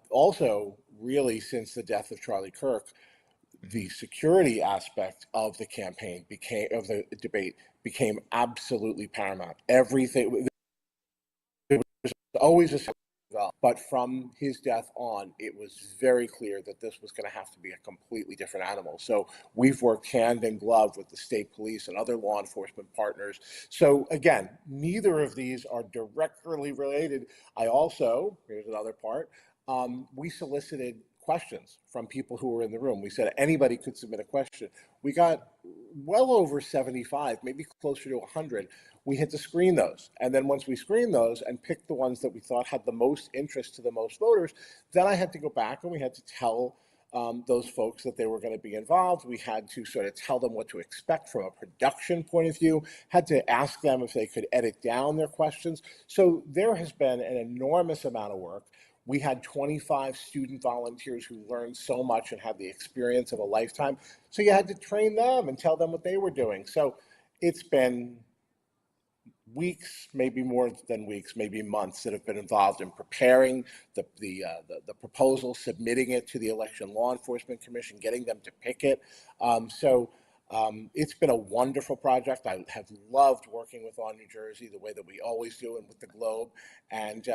Also, really, since the death of Charlie Kirk, the security aspect of the campaign became of the debate became absolutely paramount. Everything there was always a but from his death on, it was very clear that this was going to have to be a completely different animal. So we've worked hand in glove with the state police and other law enforcement partners. So again, neither of these are directly related. I also, here's another part, we solicited questions from people who were in the room. We said anybody could submit a question. We got well over 75, maybe closer to 100. We had to screen those. And then once we screened those and picked the ones that we thought had the most interest to the most voters, then I had to go back and we had to tell those folks that they were going to be involved. We had to sort of tell them what to expect from a production point of view, had to ask them if they could edit down their questions. So there has been an enormous amount of work. We had 25 student volunteers who learned so much and had the experience of a lifetime. So you had to train them and tell them what they were doing. So it's been weeks, maybe more than weeks, maybe months that have been involved in preparing the proposal, submitting it to the Election Law Enforcement Commission, getting them to pick it. It's been a wonderful project. I have loved working with ONNJ Jersey the way that we always do and with the Globe. And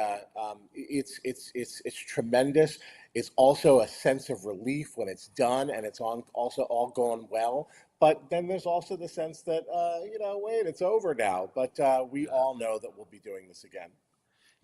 it's tremendous. It's also a sense of relief when it's done and it's also all going well. But then there's also the sense that, wait, it's over now. But we all know that we'll be doing this again.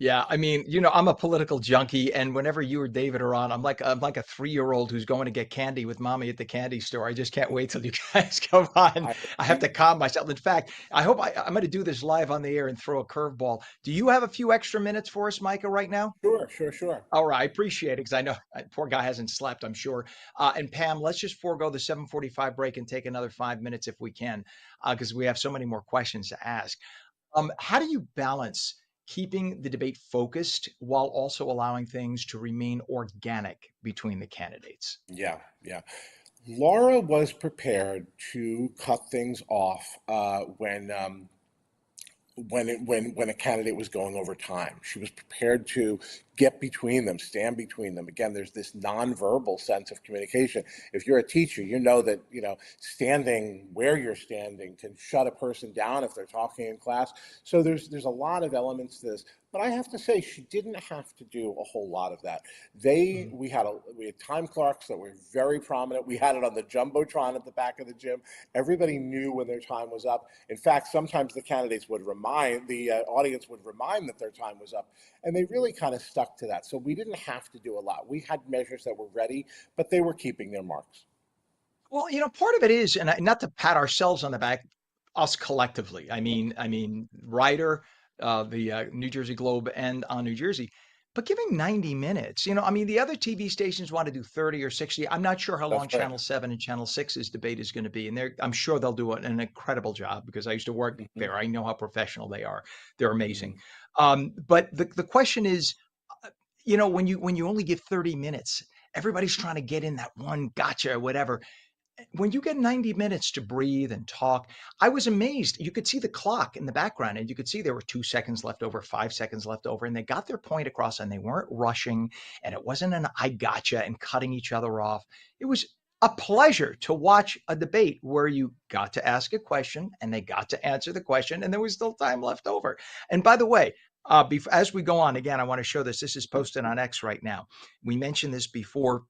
Yeah, I mean, I'm a political junkie, and whenever you or David are on, I'm like a 3-year-old who's going to get candy with mommy at the candy store. I just can't wait till you guys come on. I I have to agree. calm myself. In fact, I hope I'm going to do this live on the air and throw a curveball. Do you have a few extra minutes for us, Micah, right now? Sure, sure, sure. All right, I appreciate it because I know poor guy hasn't slept, I'm sure. And Pam, let's just forego the 7:45 break and take another 5 minutes if we can, because we have so many more questions to ask. How do you balance keeping the debate focused while also allowing things to remain organic between the candidates? Yeah, yeah. Laura was prepared to cut things off when a candidate was going over time. She was prepared to get between them, stand between them. Again, there's this nonverbal sense of communication. If you're a teacher, you know that standing where you're standing can shut a person down if they're talking in class. So there's a lot of elements to this. But I have to say, she didn't have to do a whole lot of that. Mhm. We had time clocks that were very prominent. We had it on the jumbotron at the back of the gym. Everybody knew when their time was up. In fact, sometimes the candidates would remind the audience would remind that their time was up, and they really kind of stuck to that. So we didn't have to do a lot. We had measures that were ready, but they were keeping their marks. Well, part of it is, and not to pat ourselves on the back, us collectively. I mean, Ryder, the New Jersey Globe, and on New Jersey. But giving 90 minutes, I mean, the other TV stations want to do 30 or 60. I'm not sure how That's long right. Channel 7 and Channel 6's debate is going to be. And I'm sure they'll do an incredible job because I used to work Hmm. there. I know how professional they are. They're amazing. Hmm. But the question is, when you only give 30 minutes, everybody's trying to get in that one gotcha or whatever. When you get 90 minutes to breathe and talk, I was amazed. You could see the clock in the background and you could see there were 2 seconds left over, 5 seconds left over, and they got their point across and they weren't rushing. And it wasn't an I gotcha and cutting each other off. It was a pleasure to watch a debate where you got to ask a question and they got to answer the question and there was still time left over. And by the way, as we go on, again, I want to show this. This is posted on X right now. We mentioned this before.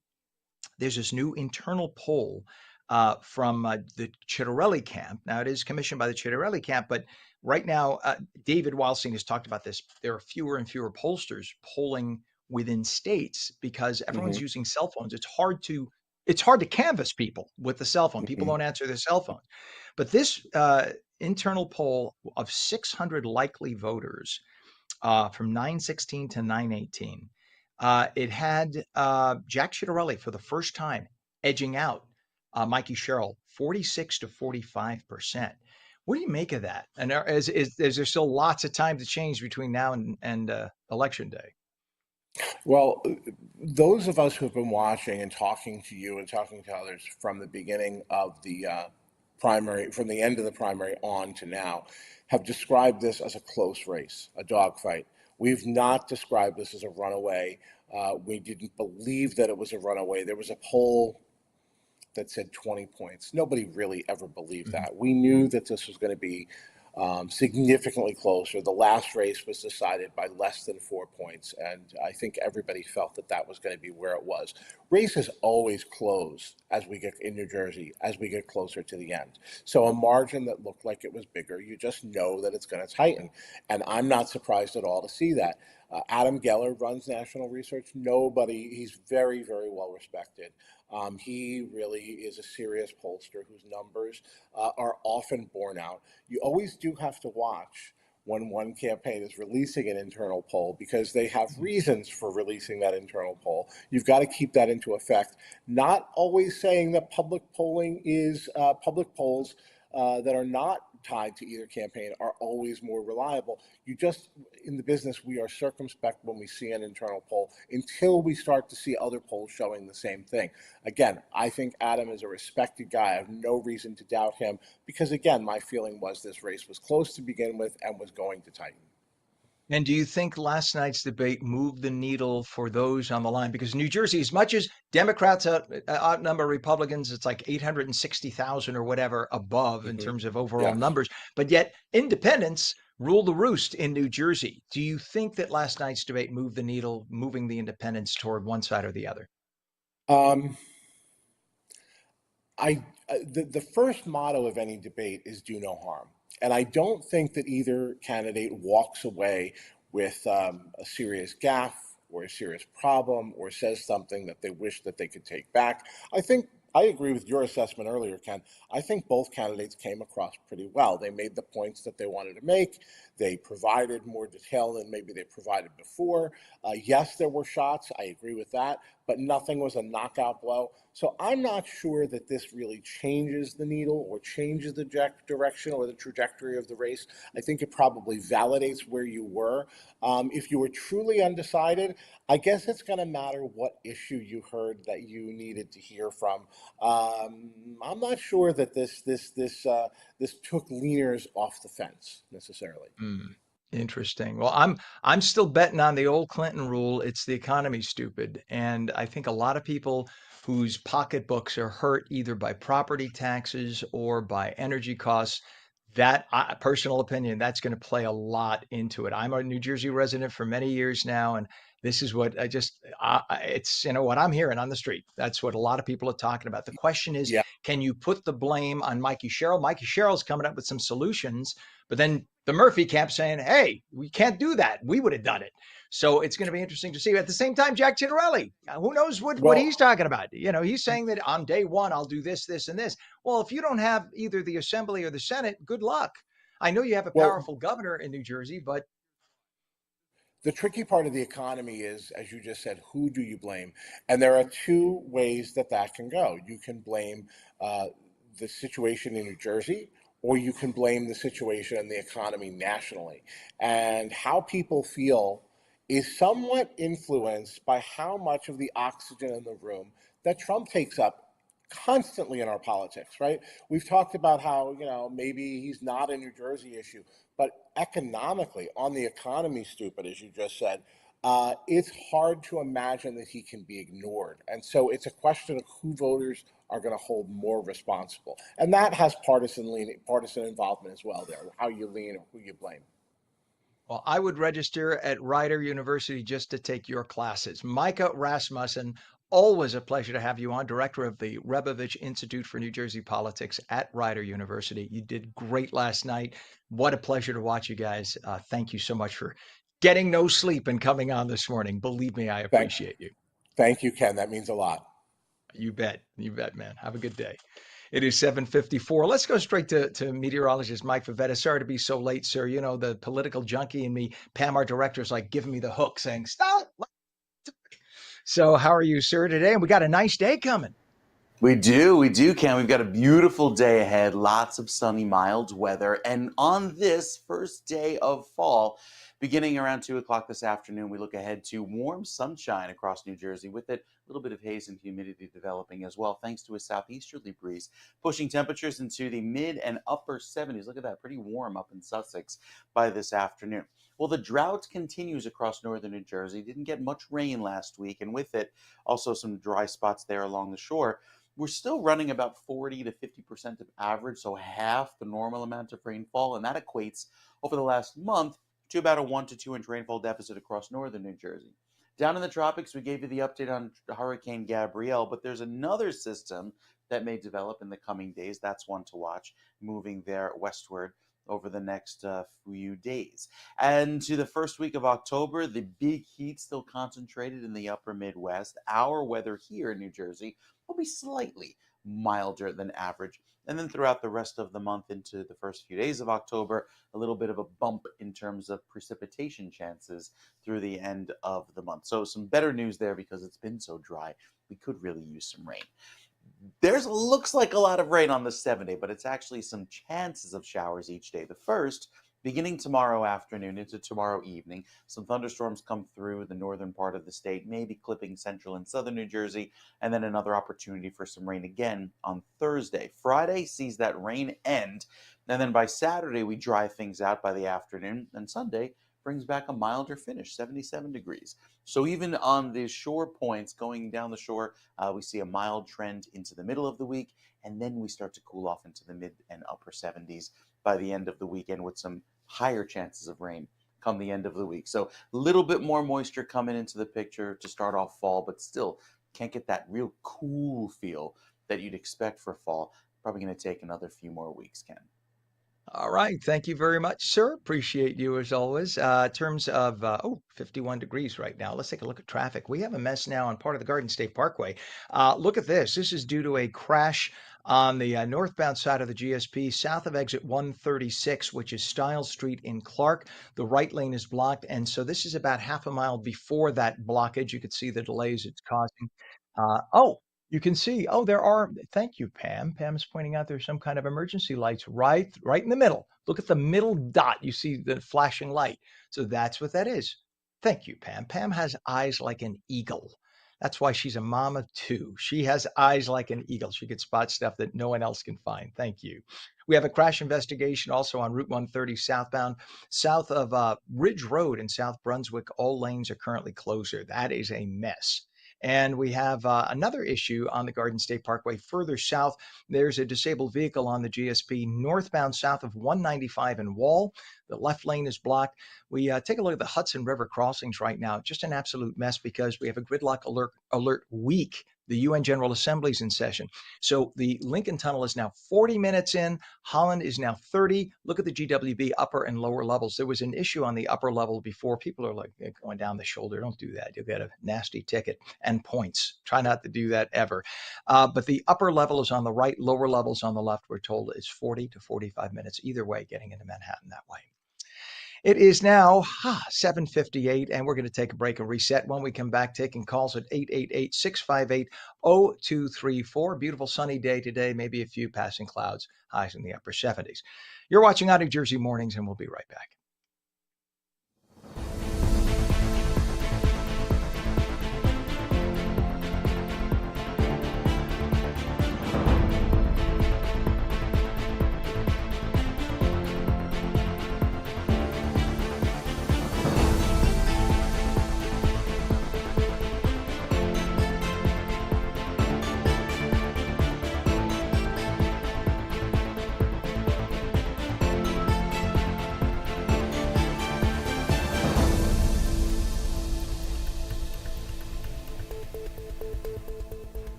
There's this new internal poll from the Chitterelli camp. Now, it is commissioned by the Chitterelli camp, but right now, David Wildstein has talked about this. There are fewer and fewer pollsters polling within states because everyone's Hmm. using cell phones. It's hard to canvass people with the cell phone. People Hmm. don't answer their cell phones. But this internal poll of 600 likely voters from 916 to 918. It had Jack Ciattarelli for the first time edging out Mikey Sherrill 46 to 45%. What do you make of that? And is there still lots of time to change between now and election day? Well, those of us who have been watching and talking to you and talking to others from the beginning of the primary, from the end of the primary on to now, have described this as a close race, a dogfight. We've not described this as a runaway. We didn't believe that it was a runaway. There was a poll that said 20 points. Nobody really ever believed Mhm. that. We knew that this was going to be significantly closer. The last race was decided by less than 4 points, and I think everybody felt that that was going to be where it was. Races always close as we get in New Jersey, as we get closer to the end. So a margin that looked like it was bigger, you just know that it's going to tighten. And I'm not surprised at all to see that. Adam Geller runs national research. He's very, very well respected. He really is a serious pollster whose numbers are often borne out. You always do have to watch when one campaign is releasing an internal poll because they have reasons for releasing that internal poll. You've got to keep that into effect. Not always saying that public polls that are not tied to either campaign are always more reliable. You just, in the business, we are circumspect when we see an internal poll until we start to see other polls showing the same thing. Again, I think Adam is a respected guy. I have no reason to doubt him because, again, my feeling was this race was close to begin with and was going to tighten. And do you think last night's debate moved the needle for those on the line? Because New Jersey, as much as Democrats outnumber Republicans, it's like 860,000 or whatever above in Mm-hmm. terms of overall Yes. numbers. But yet independents rule the roost in New Jersey. Do you think that last night's debate moved the needle, moving the independents toward one side or the other? Um, the first motto of any debate is do no harm. And I don't think that either candidate walks away with a serious gaffe or a serious problem or says something that they wish that they could take back. I think I agree with your assessment earlier, Ken. I think both candidates came across pretty well. They made the points that they wanted to make. They provided more detail than maybe they provided before. Yes, there were shots. I agree with that, but nothing was a knockout blow. So I'm not sure that this really changes the needle or changes the direction or the trajectory of the race. I think it probably validates where you were. If you were truly undecided, I guess it's going to matter what issue you heard that you needed to hear from. I'm not sure that this took leaners off the fence necessarily. Mm, interesting. Well, I'm still betting on the old Clinton rule. It's the economy, stupid. And I think a lot of people whose pocketbooks are hurt either by property taxes or by energy costs, that personal opinion, that's going to play a lot into it. I'm a New Jersey resident for many years now, and this is what it's what I'm hearing on the street. That's what a lot of people are talking about. The question is, Yeah. can you put the blame on Mikey Sherrill? Mikey Sherrill's coming up with some solutions, but then the Murphy camp saying, hey, we can't do that. We would have done it. So it's going to be interesting to see. At the same time, Jack Ciattarelli, who knows what he's Well, talking about? He's saying that on day one, I'll do this, this, and this. Well, if you don't have either the Assembly or the Senate, good luck. I know you have a well, powerful governor in New Jersey, but The tricky part of the economy is, as you just said, who do you blame? And there are two ways that that can go. You can blame uh, the situation in New Jersey, or you can blame the situation in the economy nationally. And how people feel is somewhat influenced by how much of the oxygen in the room that Trump takes up constantly in our politics, right? We've talked about how, maybe he's not a New Jersey issue, but economically, on the economy, stupid, as you just said, it's hard to imagine that he can be ignored. And so it's a question of who voters are going to hold more responsible. And that has partisan involvement as well there, how you lean or who you blame. Well, I would register at Rider University just to take your classes. Micah Rasmussen, always a pleasure to have you on, director of the Rebovich Institute for New Jersey Politics at Rider University. You did great last night. What a pleasure to watch you guys. Thank you so much for getting no sleep and coming on this morning. Believe me, I Thank, appreciate you. thank you, Ken. That means a lot. You bet. You bet, man. Have a good day. It is 7:54. Let's go straight to meteorologist Mike Favetta. Sorry to be so late, sir. You know, the political junkie in me, Pam, our director, is like giving me the hook saying, stop. So how are you, sir, today? And we got a nice day coming. We do, Ken. We've got a beautiful day ahead, lots of sunny, mild weather. And on this first day of fall, beginning around 2 o'clock this afternoon, we look ahead to warm sunshine across New Jersey, with it a little bit of haze and humidity developing as well, thanks to a southeasterly breeze, pushing temperatures into the mid and upper 70s. Look at that, pretty warm up in Sussex by this afternoon. Well, the drought continues across northern New Jersey. Didn't get much rain last week, and with it, also some dry spots there along the shore. We're still running about 40 to 50% of average, so half the normal amount of rainfall, and that equates over the last month to about a 1 to 2 inch rainfall deficit across northern New Jersey. Down in the tropics, we gave you the update on Hurricane Gabrielle, but there's another system that may develop in the coming days. That's one to watch, moving there westward over the next few days. And to the first week of October, the big heat still concentrated in the upper Midwest. Our weather here in New Jersey will be slightly milder than average. And then throughout the rest of the month into the first few days of October, a little bit of a bump in terms of precipitation chances through the end of the month. So some better news there, because it's been so dry. We could really use some rain. There's looks like a lot of rain on the 7-day, but it's actually some chances of showers each day. The first, beginning tomorrow afternoon into tomorrow evening, some thunderstorms come through the northern part of the state, maybe clipping central and southern New Jersey, and then another opportunity for some rain again on Thursday. Friday sees that rain end, and then by Saturday we dry things out by the afternoon, and Sunday brings back a milder finish, 77 degrees. So even on the shore points going down the shore, we see a mild trend into the middle of the week, and then we start to cool off into the mid and upper 70s by the end of the weekend, with some higher chances of rain come the end of the week. So a little bit more moisture coming into the picture to start off fall, but still can't get that real cool feel that you'd expect for fall. Probably going to take another few more weeks, Ken. All right. Thank you very much, sir. Appreciate you as always. In terms of, 51 degrees right now. Let's take a look at traffic. We have a mess now on part of the Garden State Parkway. Look at this. This is due to a crash on the northbound side of the GSP, south of exit 136, which is Stiles Street in Clark. The right lane is blocked. And so this is about half a mile before that blockage. You could see the delays it's causing. Oh, you can see, oh, there are, thank you, Pam. Pam is pointing out there's some kind of emergency lights right in the middle. Look at the middle dot. You see the flashing light. So that's what that is. Thank you, Pam. Pam has eyes like an eagle. That's why she's a mom of two. She has eyes like an eagle. She can spot stuff that no one else can find. Thank you. We have a crash investigation also on Route 130 southbound, south of Ridge Road in South Brunswick. All lanes are currently closed there. That is a mess. And we have another issue on the Garden State Parkway further south. There's a disabled vehicle on the GSP northbound south of 195 in Wall. The left lane is blocked. We take a look at the Hudson River crossings right now. Just an absolute mess because we have a gridlock alert week. The UN General Assembly is in session. So the Lincoln Tunnel is now 40 minutes in. Holland is now 30. Look at the GWB upper and lower levels. There was an issue on the upper level before. People are like going down the shoulder. Don't do that. You'll get a nasty ticket and points. Try not to do that ever. But the upper level is on the right, lower levels on the left. We're told it's 40 to 45 minutes either way getting into Manhattan that way. It is now 7:58, and we're going to take a break and reset. When we come back, taking calls at 888-658-0234. Beautiful sunny day today, maybe a few passing clouds, highs in the upper 70s. You're watching ONNJ Mornings, and we'll be right back.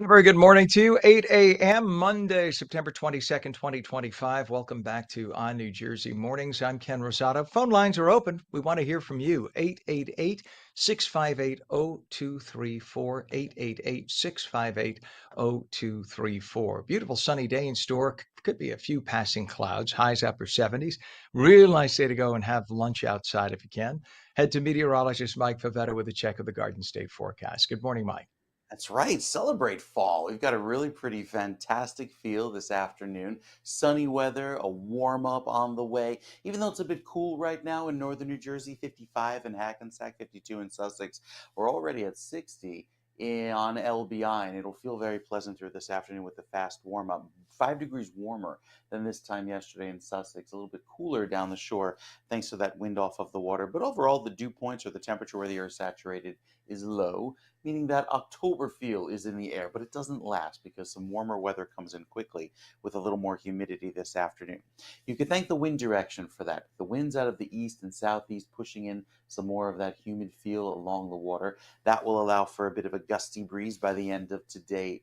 Very good morning to you. 8 a.m. Monday, September 22nd, 2025. Welcome back to ONNJ Mornings. I'm Ken Rosato. Phone lines are open. We want to hear from you. 888-658-0234. 888-658-0234. Beautiful sunny day in store. Could be a few passing clouds. Highs upper 70s. Real nice day to go and have lunch outside if you can. Head to meteorologist Mike Favetta with a check of the Garden State forecast. Good morning, Mike. That's right. Celebrate fall. We've got a really pretty fantastic feel this afternoon. Sunny weather, a warm up on the way. Even though it's a bit cool right now in northern New Jersey, 55 in Hackensack, 52 in Sussex. We're already at 60 on LBI, and it'll feel very pleasant through this afternoon with the fast warm up. 5 degrees warmer than this time yesterday in Sussex, a little bit cooler down the shore thanks to that wind off of the water. But overall, the dew points, or the temperature where the air is saturated, is low, meaning that October feel is in the air, but it doesn't last because some warmer weather comes in quickly with a little more humidity this afternoon. You could thank the wind direction for that. The winds out of the east and southeast pushing in some more of that humid feel along the water. That will allow for a bit of a gusty breeze by the end of today,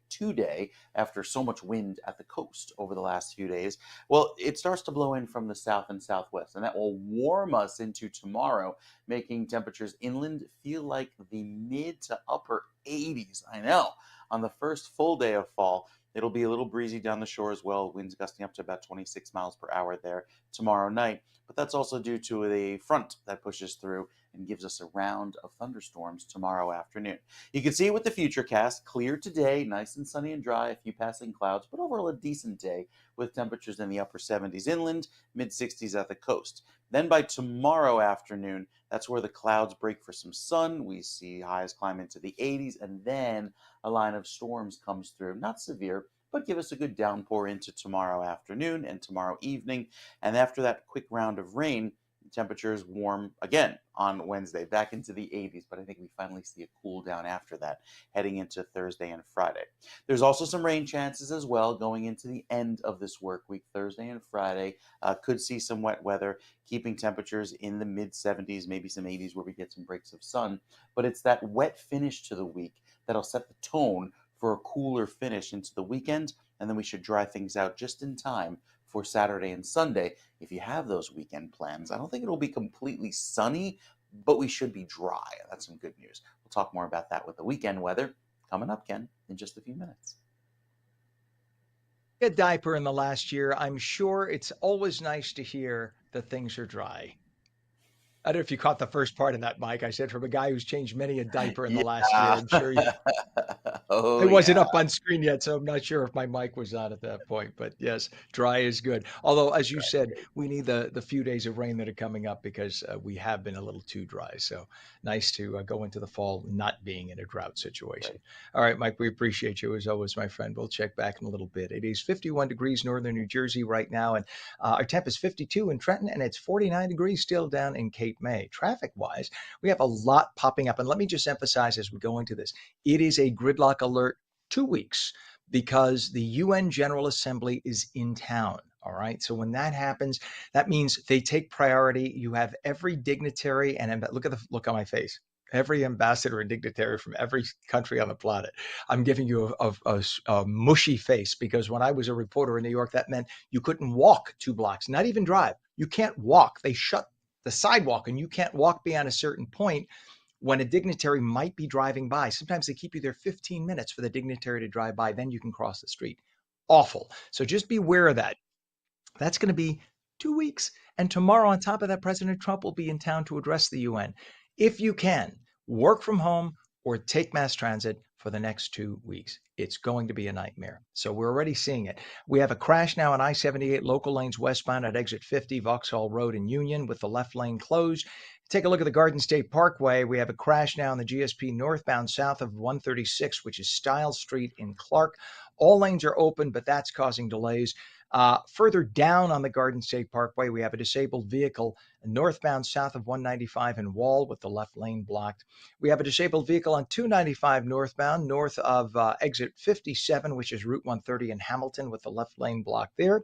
after so much wind at the coast over the last few days. Well, it starts to blow in from the south and southwest, and that will warm us into tomorrow, making temperatures inland feel like the mid to upper 80s. I know. On the first full day of fall, it'll be a little breezy down the shore as well. Winds gusting up to about 26 miles per hour there tomorrow night. But that's also due to a front that pushes through and gives us a round of thunderstorms tomorrow afternoon. You can see it with the futurecast. Clear today, nice and sunny and dry, a few passing clouds, but overall a decent day with temperatures in the upper 70s inland, mid 60s at the coast. Then by tomorrow afternoon, that's where the clouds break for some sun. We see highs climb into the 80s, and then a line of storms comes through. Not severe, but give us a good downpour into tomorrow afternoon and tomorrow evening. And after that quick round of rain, temperatures warm again on Wednesday, back into the 80s, but I think we finally see a cool down after that, heading into Thursday and Friday. There's also some rain chances as well going into the end of this work week. Thursday and Friday could see some wet weather, keeping temperatures in the mid 70s, maybe some 80s where we get some breaks of sun. But it's that wet finish to the week that'll set the tone for a cooler finish into the weekend, and then we should dry things out just in time for Saturday and Sunday if you have those weekend plans. I don't think it'll be completely sunny, but we should be dry. That's some good news. We'll talk more about that with the weekend weather coming up, Ken, in just a few minutes. A diaper in the last year. I'm sure it's always nice to hear that things are dry. I don't know if you caught the first part of that, Mike. I said from a guy who's changed many a diaper in the last year. I'm sure you. Oh, It wasn't yeah. up on screen yet, so I'm not sure if my mic was on at that point. But yes, dry is good. Although, as you said, we need the few days of rain that are coming up because we have been a little too dry. So nice to go into the fall not being in a drought situation. Right. All right, Mike, we appreciate you as always, my friend. We'll check back in a little bit. It is 51 degrees northern New Jersey right now, and our temp is 52 in Trenton, and it's 49 degrees still down in Cape May. Traffic-wise, we have a lot popping up, and let me just emphasize as we go into this, it is a gridlock alert 2 weeks because the UN General Assembly is in town. All right. So when that happens, that means they take priority. You have every dignitary, and look on my face. every ambassador and dignitary from every country on the planet. I'm giving you a mushy face because when I was a reporter in New York, that meant you couldn't walk 2 blocks, not even drive. You can't walk. They shut the sidewalk and you can't walk beyond a certain point when a dignitary might be driving by. Sometimes they keep you there 15 minutes for the dignitary to drive by. Then you can cross the street. Awful. So just be aware of that. That's going to be 2 weeks. And tomorrow, on top of that, President Trump will be in town to address the UN. If you can, work from home or take mass transit for the next 2 weeks. It's going to be a nightmare. So we're already seeing it. We have a crash now on I-78 local lanes westbound at exit 50 Vauxhall Road in Union with the left lane closed. Take a look at the Garden State Parkway. We have a crash now on the GSP northbound south of 136, which is Stiles Street in Clark. All lanes are open, but that's causing delays. Further down on the Garden State Parkway, we have a disabled vehicle northbound south of 195 in Wall with the left lane blocked. We have a disabled vehicle on 295 northbound north of exit 57, which is Route 130 in Hamilton with the left lane blocked there.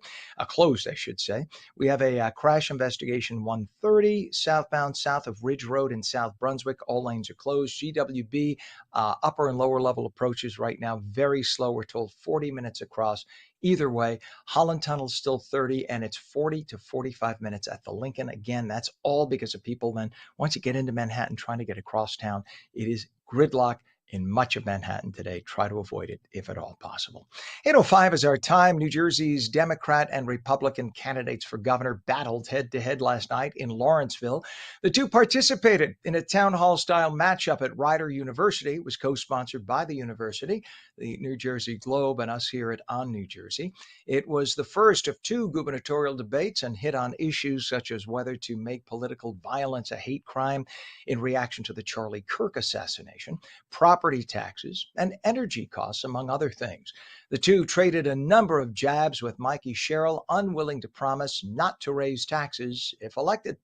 Closed, I should say. We have a crash investigation 130 southbound south of Ridge Road in South Brunswick. All lanes are closed. GWB upper and lower level approaches right now very slow. We're told 40 minutes across. Either way, Holland Tunnel still 30 and it's 40 to 45 minutes at the Lincoln. Again, that's all because of people then, once you get into Manhattan trying to get across town, it is gridlock in much of Manhattan today. Try to avoid it if at all possible. 8:05 is our time. New Jersey's Democrat and Republican candidates for governor battled head-to-head last night in Lawrenceville. The two participated in a town hall-style matchup at Rider University. It was co-sponsored by the university, the New Jersey Globe, and us here at On New Jersey. It was the first of 2 gubernatorial debates and hit on issues such as whether to make political violence a hate crime in reaction to the Charlie Kirk assassination, property taxes, and energy costs, among other things. The two traded a number of jabs, with Mikey Sherrill unwilling to promise not to raise taxes if elected.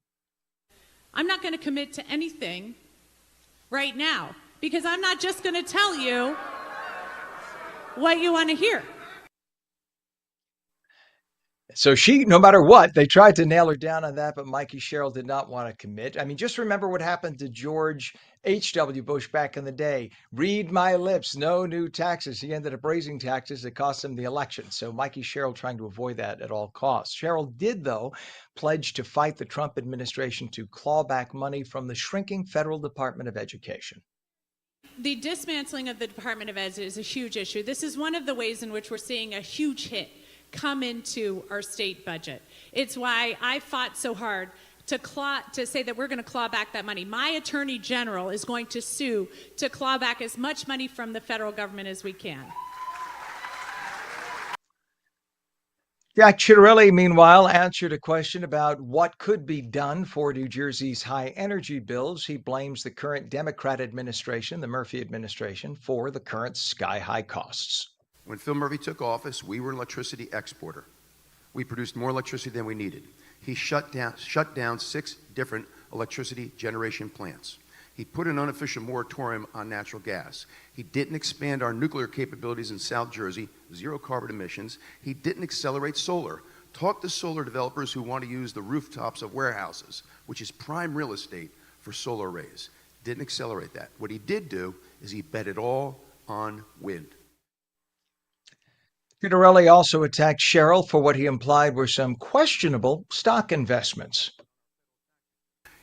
I'm not going to commit to anything right now because I'm not just going to tell you what you want to hear. So no matter what, they tried to nail her down on that, but Mikey Sherrill did not want to commit. I mean, just remember what happened to George H.W. Bush back in the day. Read my lips, no new taxes. He ended up raising taxes that cost him the election. So Mikey Sherrill trying to avoid that at all costs. Sherrill did, though, pledge to fight the Trump administration to claw back money from the shrinking federal Department of Education. The dismantling of the Department of Ed is a huge issue. This is one of the ways in which we're seeing a huge hit come into our state budget. It's why I fought so hard to say that we're going to claw back that money. My attorney general is going to sue to claw back as much money from the federal government as we can. Jack Ciattarelli, meanwhile, answered a question about what could be done for New Jersey's high energy bills. He blames the current Democrat administration, the Murphy administration, for the current sky-high costs. When Phil Murphy took office, we were an electricity exporter. We produced more electricity than we needed. He shut down 6 different electricity generation plants. He put an unofficial moratorium on natural gas. He didn't expand our nuclear capabilities in South Jersey, 0 carbon emissions. He didn't accelerate solar. Talk to solar developers who want to use the rooftops of warehouses, which is prime real estate for solar arrays. Didn't accelerate that. What he did do is he bet it all on wind. Ciattarelli also attacked Sherrill for what he implied were some questionable stock investments.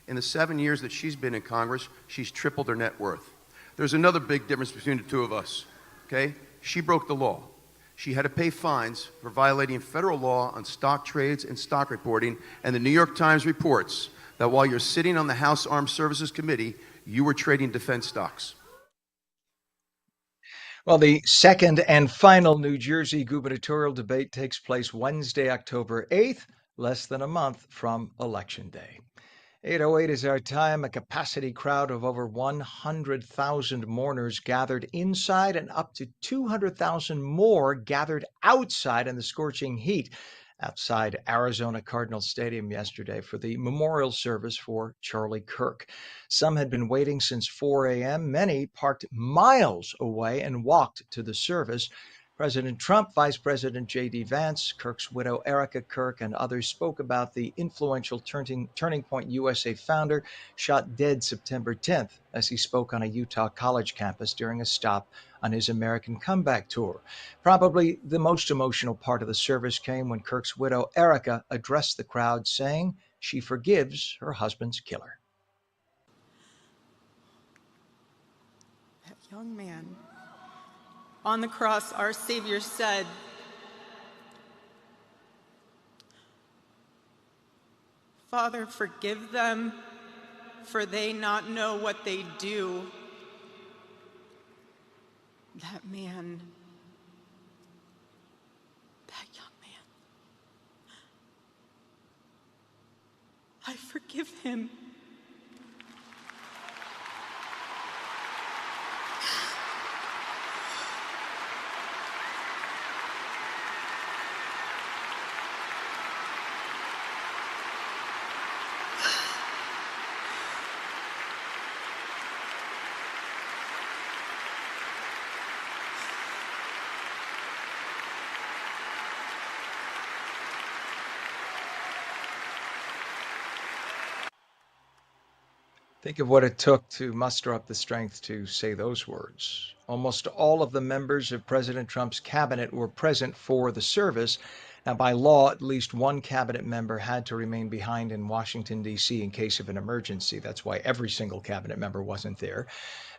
In the 7 years that she's been in Congress, she's tripled her net worth. There's another big difference between the two of us, okay? She broke the law. She had to pay fines for violating federal law on stock trades and stock reporting, and the New York Times reports that while you're sitting on the House Armed Services Committee, you were trading defense stocks. Well, the second and final New Jersey gubernatorial debate takes place Wednesday, October 8th, less than a month from Election Day. 8:08 is our time. A capacity crowd of over 100,000 mourners gathered inside and up to 200,000 more gathered outside in the scorching heat outside Arizona Cardinal Stadium yesterday for the memorial service for Charlie Kirk. Some had been waiting since 4 a.m. Many parked miles away and walked to the service. President Trump, Vice President J.D. Vance, Kirk's widow Erica Kirk, and others spoke about the influential Turning Point USA founder shot dead September 10th as he spoke on a Utah college campus during a stop on his American comeback tour. Probably the most emotional part of the service came when Kirk's widow Erica addressed the crowd, saying she forgives her husband's killer. That young man. On the cross, our Savior said, "Father, forgive them, for they not know what they do." That man, that young man, I forgive him. Think of what it took to muster up the strength to say those words. Almost all of the members of President Trump's cabinet were present for the service. Now, by law, at least one cabinet member had to remain behind in Washington, D.C. in case of an emergency. That's why every single cabinet member wasn't there.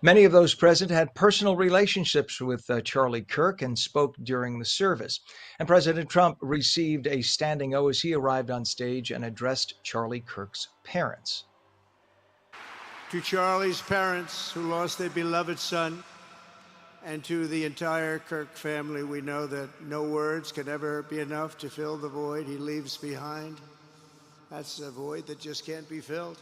Many of those present had personal relationships with Charlie Kirk and spoke during the service. And President Trump received a standing O as he arrived on stage and addressed Charlie Kirk's parents. To Charlie's parents who lost their beloved son, and to the entire Kirk family, we know that no words can ever be enough to fill the void he leaves behind. That's a void that just can't be filled.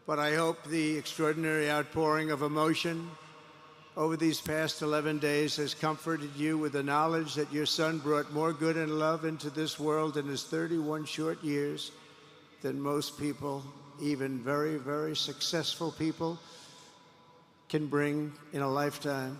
But I hope the extraordinary outpouring of emotion over these past 11 days has comforted you with the knowledge that your son brought more good and love into this world in his 31 short years than most people, even very, very successful people, can bring in a lifetime.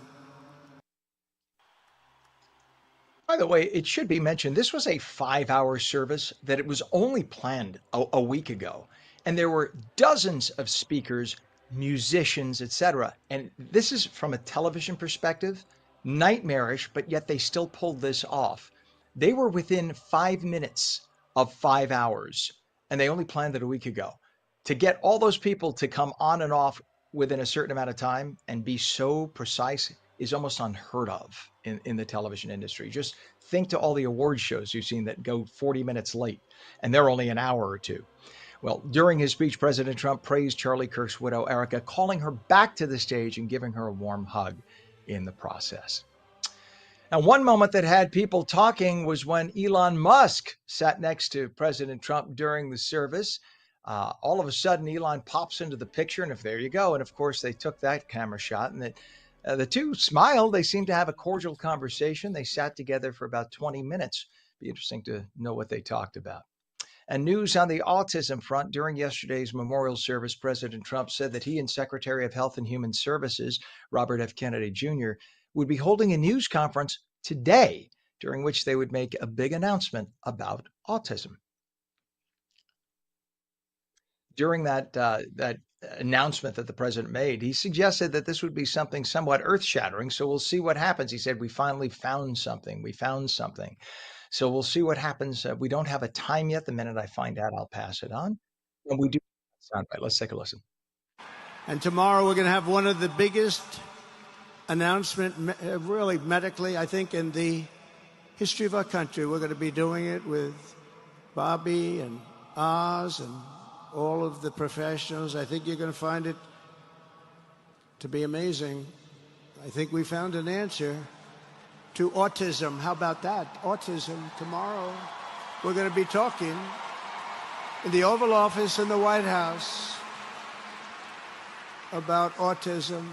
By the way, it should be mentioned, this was a 5-hour service that it was only planned a week ago. And there were dozens of speakers, musicians, etc. And this is, from a television perspective, nightmarish, but yet they still pulled this off. They were within 5 minutes of 5 hours, and they only planned it a week ago. To get all those people to come on and off within a certain amount of time and be so precise is almost unheard of in the television industry. Just think to all the award shows you've seen that go 40 minutes late, and they're only an hour or two. Well, during his speech, President Trump praised Charlie Kirk's widow, Erica, calling her back to the stage and giving her a warm hug in the process. Now, one moment that had people talking was when Elon Musk sat next to President Trump during the service. All of a sudden, Elon pops into the picture, and there you go. And of course, they took that camera shot, and the two smiled. They seemed to have a cordial conversation. They sat together for about 20 minutes. Be interesting to know what they talked about. And news on the autism front. During yesterday's memorial service, President Trump said that he and Secretary of Health and Human Services, Robert F. Kennedy Jr., would be holding a news conference today, during which they would make a big announcement about autism. During that announcement that the president made, he suggested that this would be something somewhat earth-shattering. So we'll see what happens. He said, "We finally found something. We found something." So we'll see what happens. We don't have a time yet. The minute I find out, I'll pass it on. And we do soundbite. Let's take a listen. And tomorrow we're going to have one of the biggest announcements, really medically, I think, in the history of our country. We're going to be doing it with Bobby and Oz and all of the professionals. I think you're going to find it to be amazing. I think we found an answer to autism. How about that? Autism. Tomorrow, we're going to be talking in the Oval Office in the White House about autism.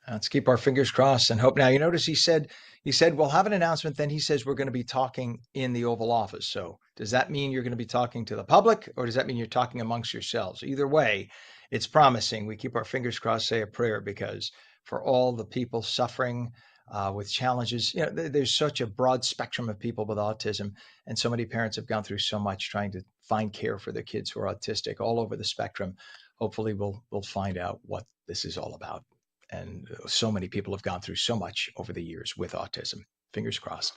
Let's keep our fingers crossed and hope. Now, you notice he said, we'll have an announcement. Then he says we're going to be talking in the Oval Office. So does that mean you're going to be talking to the public, or does that mean you're talking amongst yourselves? Either way, it's promising. We keep our fingers crossed, say a prayer, because for all the people suffering with challenges. There's such a broad spectrum of people with autism, and so many parents have gone through so much trying to find care for their kids who are autistic all over the spectrum. Hopefully, we'll find out what this is all about. And so many people have gone through so much over the years with autism. Fingers crossed.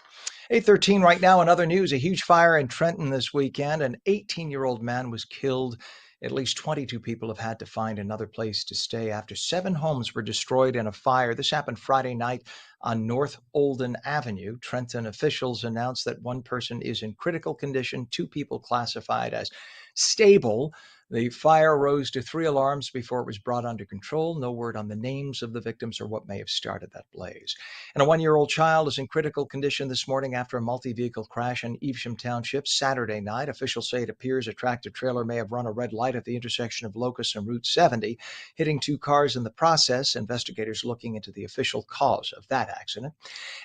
8:13 right now. In other news, a huge fire in Trenton this weekend. An 18-year-old man was killed. At least 22 people have had to find another place to stay after 7 homes were destroyed in a fire. This happened Friday night on North Olden Avenue. Trenton officials announced that one person is in critical condition, 2 people classified as stable. The fire rose to 3 alarms before it was brought under control. No word on the names of the victims or what may have started that blaze. And a 1-year-old child is in critical condition this morning after a multi-vehicle crash in Evesham Township Saturday night. Officials say it appears a tractor-trailer may have run a red light at the intersection of Locust and Route 70, hitting 2 cars in the process. Investigators looking into the official cause of that accident.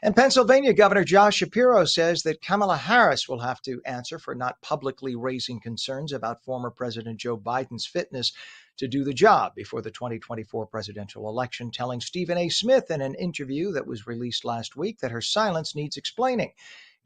And Pennsylvania Governor Josh Shapiro says that Kamala Harris will have to answer for not publicly raising concerns about former President Joe Biden's fitness to do the job before the 2024 presidential election, telling Stephen A. Smith in an interview that was released last week that her silence needs explaining.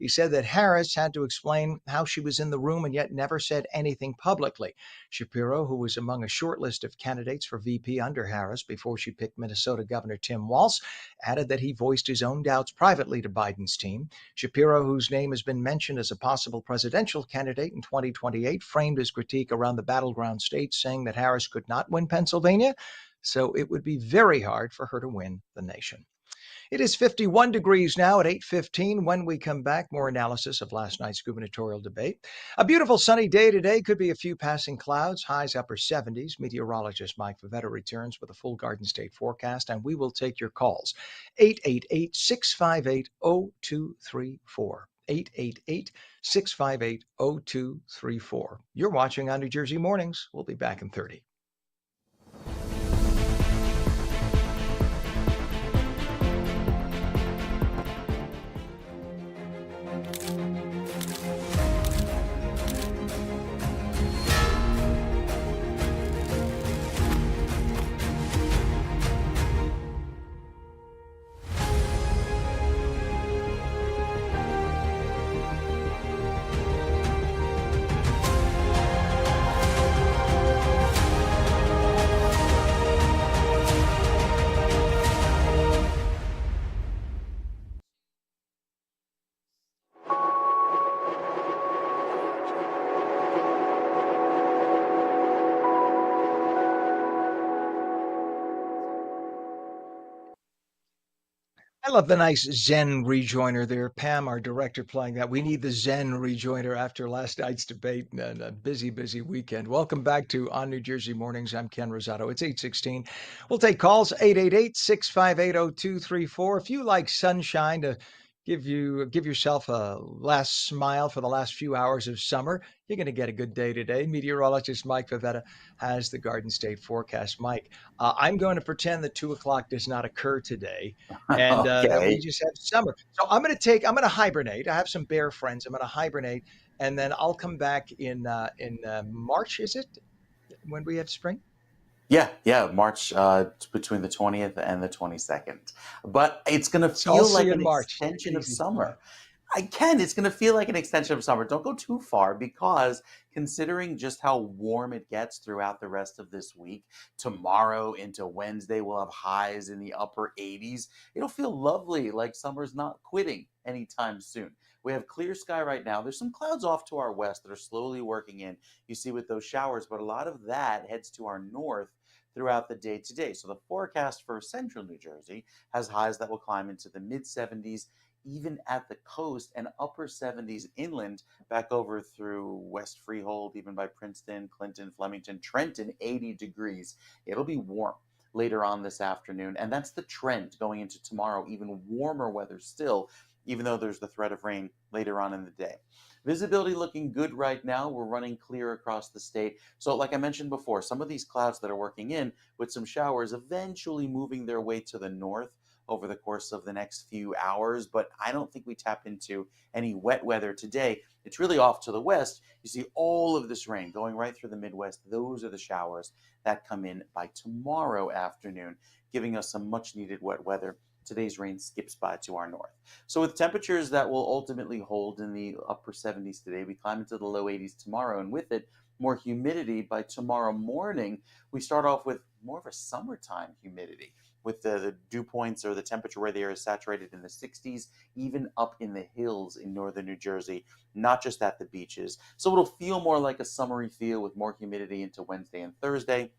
He said that Harris had to explain how she was in the room and yet never said anything publicly. Shapiro, who was among a short list of candidates for VP under Harris before she picked Minnesota Governor Tim Walz, added that he voiced his own doubts privately to Biden's team. Shapiro, whose name has been mentioned as a possible presidential candidate in 2028, framed his critique around the battleground states, saying that Harris could not win Pennsylvania, so it would be very hard for her to win the nation. It is 51 degrees now at 8:15. When we come back, more analysis of last night's gubernatorial debate. A beautiful sunny day today. Could be a few passing clouds, highs upper 70s. Meteorologist Mike Favetta returns with a full Garden State forecast, and we will take your calls. 888-658-0234. 888-658-0234. You're watching on New Jersey Mornings. We'll be back in 30. I love the nice Zen rejoiner there. Pam, our director, playing that. We need the Zen rejoiner after last night's debate and a busy, busy weekend. Welcome back to On New Jersey Mornings. I'm Ken Rosato. It's 8:16. We'll take calls 888-658-0234. If you like sunshine to give yourself a last smile for the last few hours of summer, you're going to get a good day today. Meteorologist Mike Favetta has the Garden State forecast. Mike, I'm going to pretend that 2 o'clock does not occur today and that we Okay. just have summer. So I'm going to hibernate. I have some bear friends. I'm going to hibernate, and then I'll come back in March. Is it when we have spring? Yeah, March between the 20th and the 22nd. But it's going to So I'll feel see like you an in March. extension of Easy. All right. summer. It's going to feel like an extension of summer. Don't go too far because considering just how warm it gets throughout the rest of this week, tomorrow into Wednesday, we'll have highs in the upper 80s. It'll feel lovely, like summer's not quitting anytime soon. We have clear sky right now. There's some clouds off to our west that are slowly working in. You see with those showers, but a lot of that heads to our north throughout the day today. So the forecast for central New Jersey has highs that will climb into the mid 70s, even at the coast, and upper 70s inland, back over through West Freehold, even by Princeton, Clinton, Flemington, Trenton, 80 degrees. It'll be warm later on this afternoon, and that's the trend going into tomorrow, even warmer weather still, even though there's the threat of rain later on in the day. Visibility looking good right now. We're running clear across the state. So like I mentioned before, some of these clouds that are working in with some showers eventually moving their way to the north over the course of the next few hours, but I don't think we tap into any wet weather today. It's really off to the west. You see all of this rain going right through the Midwest. Those are the showers that come in by tomorrow afternoon, giving us some much needed wet weather. Today's rain skips by to our north. So with temperatures that will ultimately hold in the upper 70s today, we climb into the low 80s tomorrow, and with it, more humidity by tomorrow morning. We start off with more of a summertime humidity, with the dew points or the temperature where the air is saturated in the 60s, even up in the hills in northern New Jersey, not just at the beaches. So it'll feel more like a summery feel with more humidity into Wednesday and Thursday,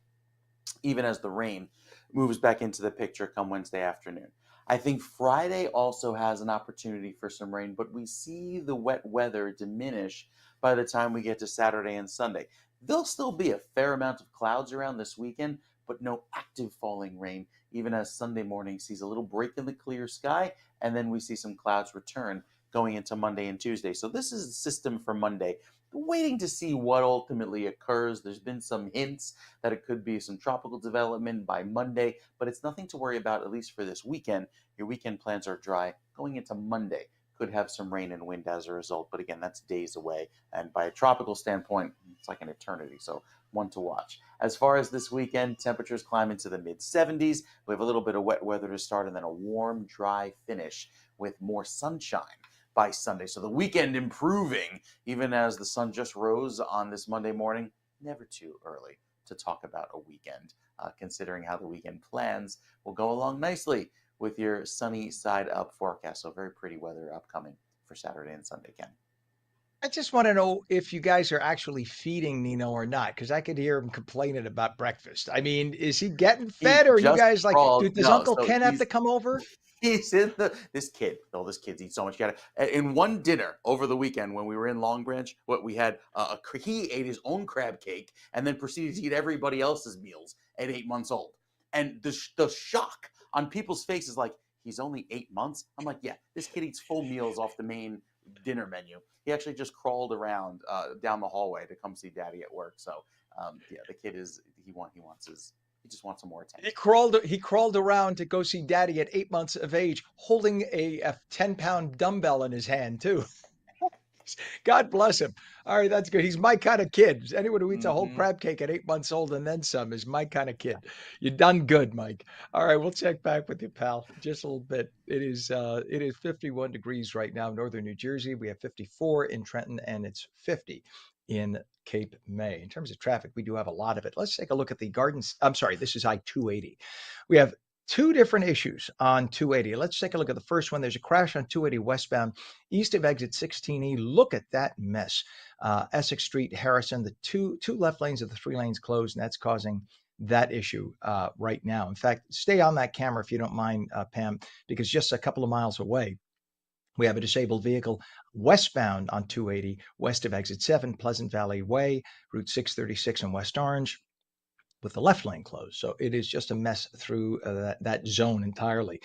even as the rain moves back into the picture come Wednesday afternoon. I think Friday also has an opportunity for some rain, but we see the wet weather diminish by the time we get to Saturday and Sunday. There'll still be a fair amount of clouds around this weekend, but no active falling rain, even as Sunday morning sees a little break in the clear sky, and then we see some clouds return going into Monday and Tuesday. So this is the system for Monday. Waiting to see what ultimately occurs. There's been some hints that it could be some tropical development by Monday, but it's nothing to worry about, at least for this weekend. Your weekend plans are dry. Going into Monday, could have some rain and wind as a result, but again, that's days away. And by a tropical standpoint, it's like an eternity, so one to watch. As far as this weekend, temperatures climb into the mid-70s. We have a little bit of wet weather to start, and then a warm, dry finish with more sunshine by Sunday. So the weekend improving, even as the sun just rose on this Monday morning. Never too early to talk about a weekend, considering how the weekend plans will go along nicely with your sunny side up forecast. So very pretty weather upcoming for Saturday and Sunday, Ken. I just want to know if you guys are actually feeding Nino or not, because I could hear him complaining about breakfast. I mean, is he getting He fed, or are you just guys like, crawled. dude, does No, Uncle so Ken have to come over? he's in the this kid. Oh, this kid's eat so much. In one dinner over the weekend when we were in Long Branch, what we had, he ate his own crab cake and then proceeded to eat everybody else's meals at 8 months old. And the shock on people's faces, like, he's only 8 months. I'm like, yeah, this kid eats full meals off the main dinner menu. He actually just crawled around down the hallway to come see Daddy at work. So yeah, the kid is he just wants some more attention. He crawled around to go see Daddy at 8 months of age, holding a 10-pound dumbbell in his hand too. God bless him. All right, that's good. He's my kind of kid. Anyone who eats a whole crab cake at 8 months old and then some is my kind of kid. You done good, Mike. All right, we'll check back with you, pal, just a little bit. It is 51 degrees right now, northern New Jersey. We have 54 in Trenton, and it's 50 in Cape May. In terms of traffic, we do have a lot of it. Let's take a look at the gardens. I'm sorry, this is I-280. We have two different issues on 280. Let's take a look at the first one. There's a crash on 280 westbound, east of exit 16E. Look at that mess. Essex Street, Harrison, the two left lanes of the 3 lanes closed, and that's causing that issue right now. In fact, stay on that camera if you don't mind, Pam, because just a couple of miles away, we have a disabled vehicle westbound on 280, west of exit 7, Pleasant Valley Way, Route 636 in West Orange, with the left lane closed. So it is just a mess through that zone entirely.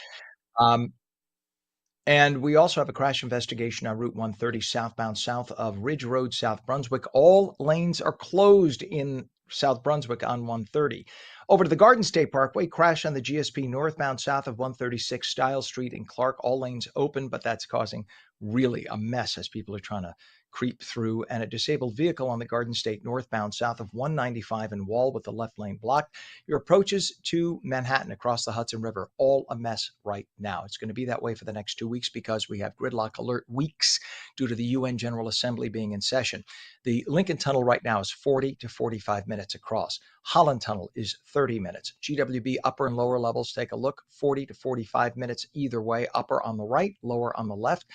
And we also have a crash investigation on Route 130 southbound, south of Ridge Road, South Brunswick. All lanes are closed in South Brunswick on 130. Over to the Garden State Parkway, crash on the GSP northbound, south of 136 Stiles Street in Clark. All lanes open, but that's causing really a mess as people are trying to creep through. And a disabled vehicle on the Garden State northbound, south of 195 in Wall with the left lane blocked. Your approaches to Manhattan across the Hudson River, all a mess right now. It's going to be that way for the next 2 weeks because we have gridlock alert weeks due to the UN General Assembly being in session. The Lincoln Tunnel right now is 40 to 45 minutes across. Holland Tunnel is 30 minutes. GWB upper and lower levels, take a look, 40 to 45 minutes either way, upper on the right, lower on the left.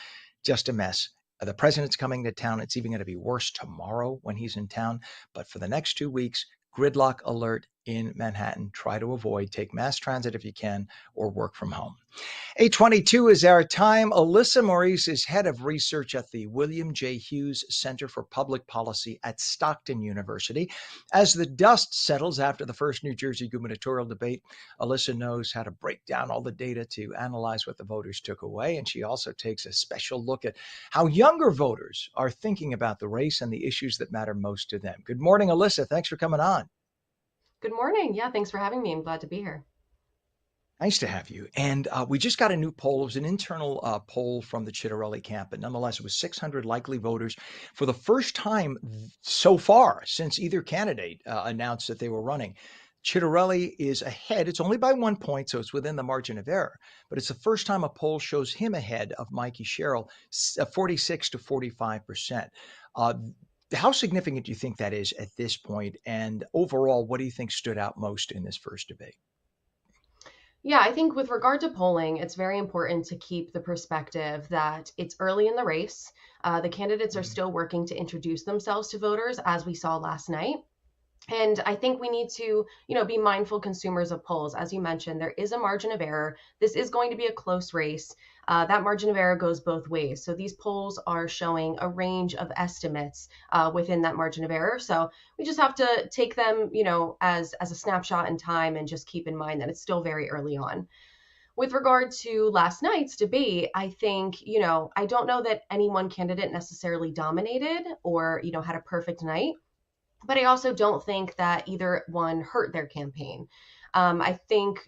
Just a mess. The president's coming to town. It's even going to be worse tomorrow when he's in town. But for the next 2 weeks, gridlock alert in Manhattan. Try to avoid, take mass transit if you can, or work from home. 8:22 is our time. Alyssa Maurice is head of research at the William J. Hughes Center for Public Policy at Stockton University. As the dust settles after the first New Jersey gubernatorial debate, Alyssa knows how to break down all the data to analyze what the voters took away. And she also takes a special look at how younger voters are thinking about the race and the issues that matter most to them. Good morning, Alyssa. Thanks for coming on. Good morning. Yeah, thanks for having me. I'm glad to be here. Nice to have you. And we just got a new poll. It was an internal poll from the Chitterelli camp, but nonetheless, it was 600 likely voters for the first time so far since either candidate announced that they were running. Chitterelli is ahead. It's only by 1 point, so it's within the margin of error. But it's the first time a poll shows him ahead of Mikey Sherrill, 46 to 45%. How significant do you think that is at this point? And overall, what do you think stood out most in this first debate? Yeah, I think with regard to polling, it's very important to keep the perspective that it's early in the race. The candidates are still working to introduce themselves to voters, as we saw last night. And I think we need to, be mindful consumers of polls. As you mentioned, there is a margin of error. This is going to be a close race. That margin of error goes both ways. So these polls are showing a range of estimates within that margin of error. So we just have to take them, as a snapshot in time and just keep in mind that it's still very early on. With regard to last night's debate, I think, I don't know that any one candidate necessarily dominated or, had a perfect night. But I also don't think that either one hurt their campaign. I think,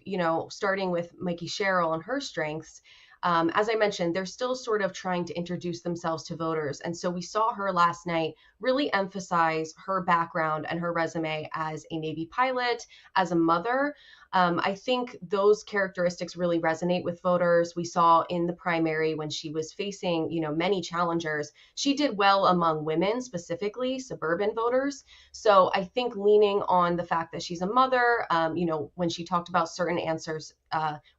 starting with Mikey Sherrill and her strengths, as I mentioned, they're still sort of trying to introduce themselves to voters. And so we saw her last night really emphasize her background and her resume as a Navy pilot, as a mother. I think those characteristics really resonate with voters. We saw in the primary when she was facing, many challengers, she did well among women, specifically suburban voters. So I think leaning on the fact that she's a mother, when she talked about certain answers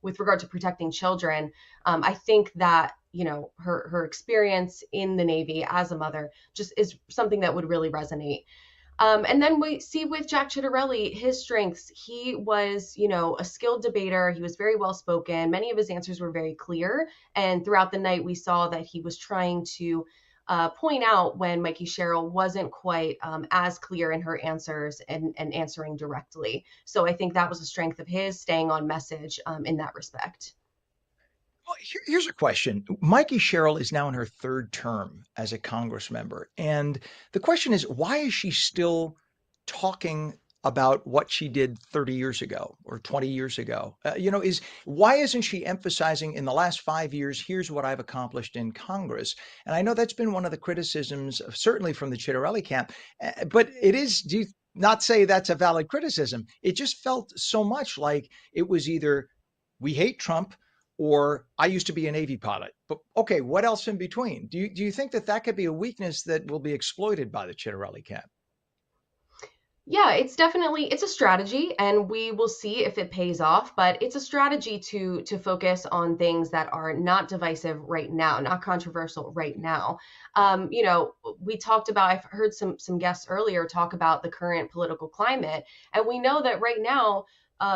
with regard to protecting children, I think that her experience in the Navy as a mother just is something that would really resonate. And then we see with Jack Chitterelli, his strengths. He was, a skilled debater. He was very well spoken. Many of his answers were very clear. And throughout the night, we saw that he was trying to point out when Mikey Sherrill wasn't quite as clear in her answers and answering directly. So I think that was a strength of his, staying on message in that respect. Well, here's a question. Mikey Sherrill is now in her third term as a Congress member. And the question is, why is she still talking about what she did 30 years ago or 20 years ago? Why isn't she emphasizing in the last 5 years, here's what I've accomplished in Congress? And I know that's been one of the criticisms, certainly from the Chitterelli camp, but do you not say that's a valid criticism? It just felt so much like it was either we hate Trump or I used to be a Navy pilot. But okay, what else in between? Do you think that could be a weakness that will be exploited by the Chitterelli camp? Yeah, it's a strategy, and we will see if it pays off, but it's a strategy to focus on things that are not divisive right now, not controversial right now. We talked about, I've heard some guests earlier talk about the current political climate, and we know that right now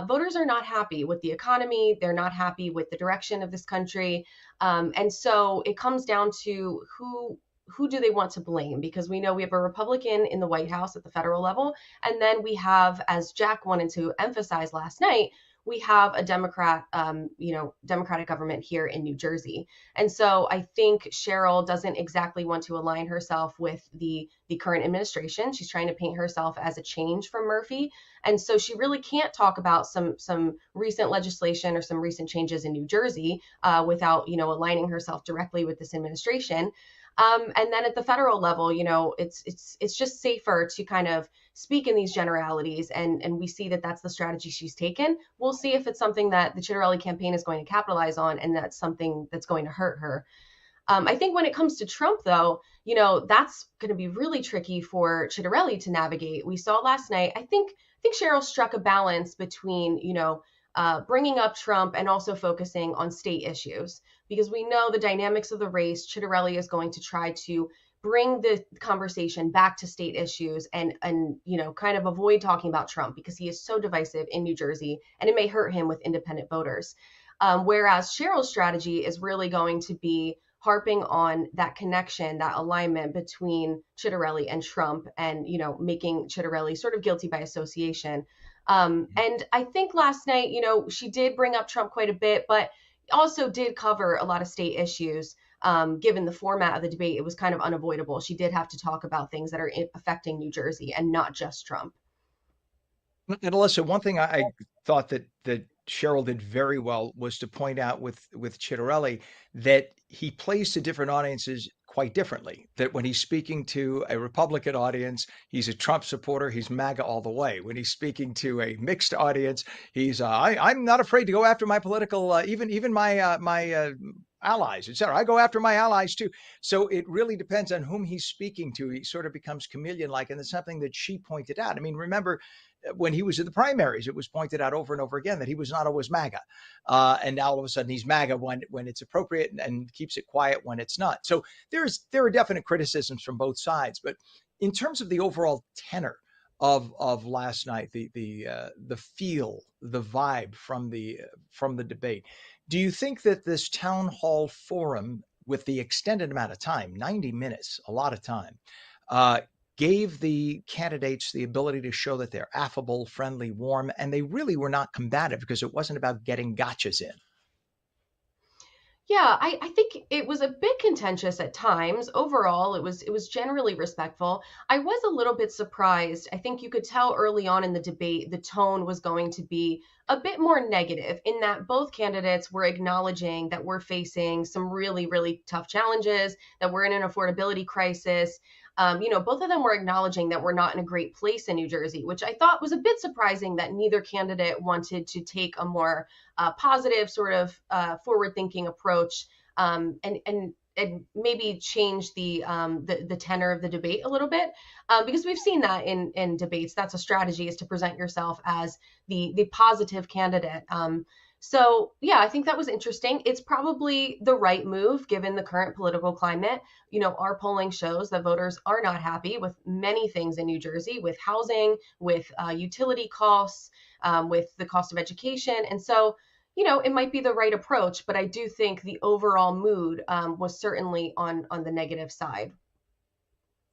voters are not happy with the economy. They're not happy with the direction of this country. And so it comes down to who do they want to blame? Because we know we have a Republican in the White House at the federal level. And then we have, as Jack wanted to emphasize last night, we have a Democratic government here in New Jersey. And so I think Sherrill doesn't exactly want to align herself with the current administration. She's trying to paint herself as a change from Murphy. And so she really can't talk about some recent legislation or some recent changes in New Jersey without, aligning herself directly with this administration. And then at the federal level, it's just safer to kind of speak in these generalities. And we see that that's the strategy she's taken. We'll see if it's something that the Chitterelli campaign is going to capitalize on and that's something that's going to hurt her. I think when it comes to Trump, though, that's going to be really tricky for Chitterelli to navigate. We saw last night, I think Sherrill struck a balance between, bringing up Trump and also focusing on state issues, because we know the dynamics of the race. Chitterelli is going to try to bring the conversation back to state issues and kind of avoid talking about Trump because he is so divisive in New Jersey and it may hurt him with independent voters. Whereas Sherrill's strategy is really going to be harping on that connection, that alignment between Chitterelli and Trump and, making Chitterelli sort of guilty by association. And I think last night, she did bring up Trump quite a bit, but also did cover a lot of state issues. Given the format of the debate, it was kind of unavoidable. She did have to talk about things that are affecting New Jersey and not just Trump. And Alyssa, one thing I thought that Cheryl did very well was to point out with Chitterelli that he plays to different audiences quite differently. That when he's speaking to a Republican audience, he's a Trump supporter, he's MAGA all the way. When he's speaking to a mixed audience, he's I'm not afraid to go after my political even my allies, etc. I go after my allies too. So it really depends on whom he's speaking to. He sort of becomes chameleon-like, and it's something that she pointed out. I mean, remember when he was in the primaries, it was pointed out over and over again that he was not always MAGA, and now all of a sudden he's MAGA when it's appropriate and keeps it quiet when it's not. So there are definite criticisms from both sides, but in terms of the overall tenor of last night, the feel, the vibe from the debate, do you think that this town hall forum, with the extended amount of time, 90 minutes, a lot of time, uh, gave the candidates the ability to show that they're affable, friendly, warm, and they really were not combative because it wasn't about getting gotchas in? Yeah, I think it was a bit contentious at times. Overall, it was generally respectful. I was a little bit surprised. I think you could tell early on in the debate the tone was going to be a bit more negative in that both candidates were acknowledging that we're facing some really, really tough challenges, that we're in an affordability crisis. Both of them were acknowledging that we're not in a great place in New Jersey, which I thought was a bit surprising that neither candidate wanted to take a more positive, sort of forward-thinking approach, and maybe change the tenor of the debate a little bit, because we've seen that in debates. That's a strategy, is to present yourself as the positive candidate. So yeah, I think that was interesting. It's probably the right move given the current political climate. Our polling shows that voters are not happy with many things in New Jersey, with housing, with utility costs, with the cost of education. And so, it might be the right approach, but I do think the overall mood was certainly on the negative side.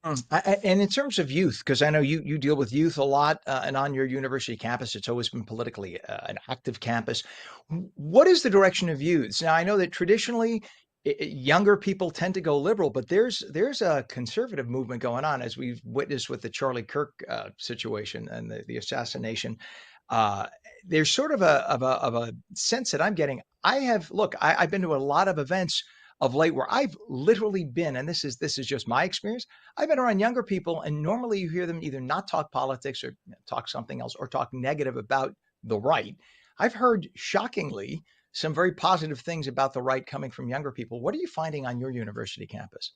And in terms of youth, because I know you deal with youth a lot, and on your university campus, it's always been politically an active campus. What is the direction of youths? Now, I know that traditionally younger people tend to go liberal, but there's a conservative movement going on, as we've witnessed with the Charlie Kirk situation and the assassination. Uh, there's sort of a sense that I'm getting. I've been to a lot of events of late where I've literally been, and this is just my experience. I've been around younger people, and normally you hear them either not talk politics or talk something else or talk negative about the right. I've heard shockingly some very positive things about the right coming from younger people. What are you finding on your university campus?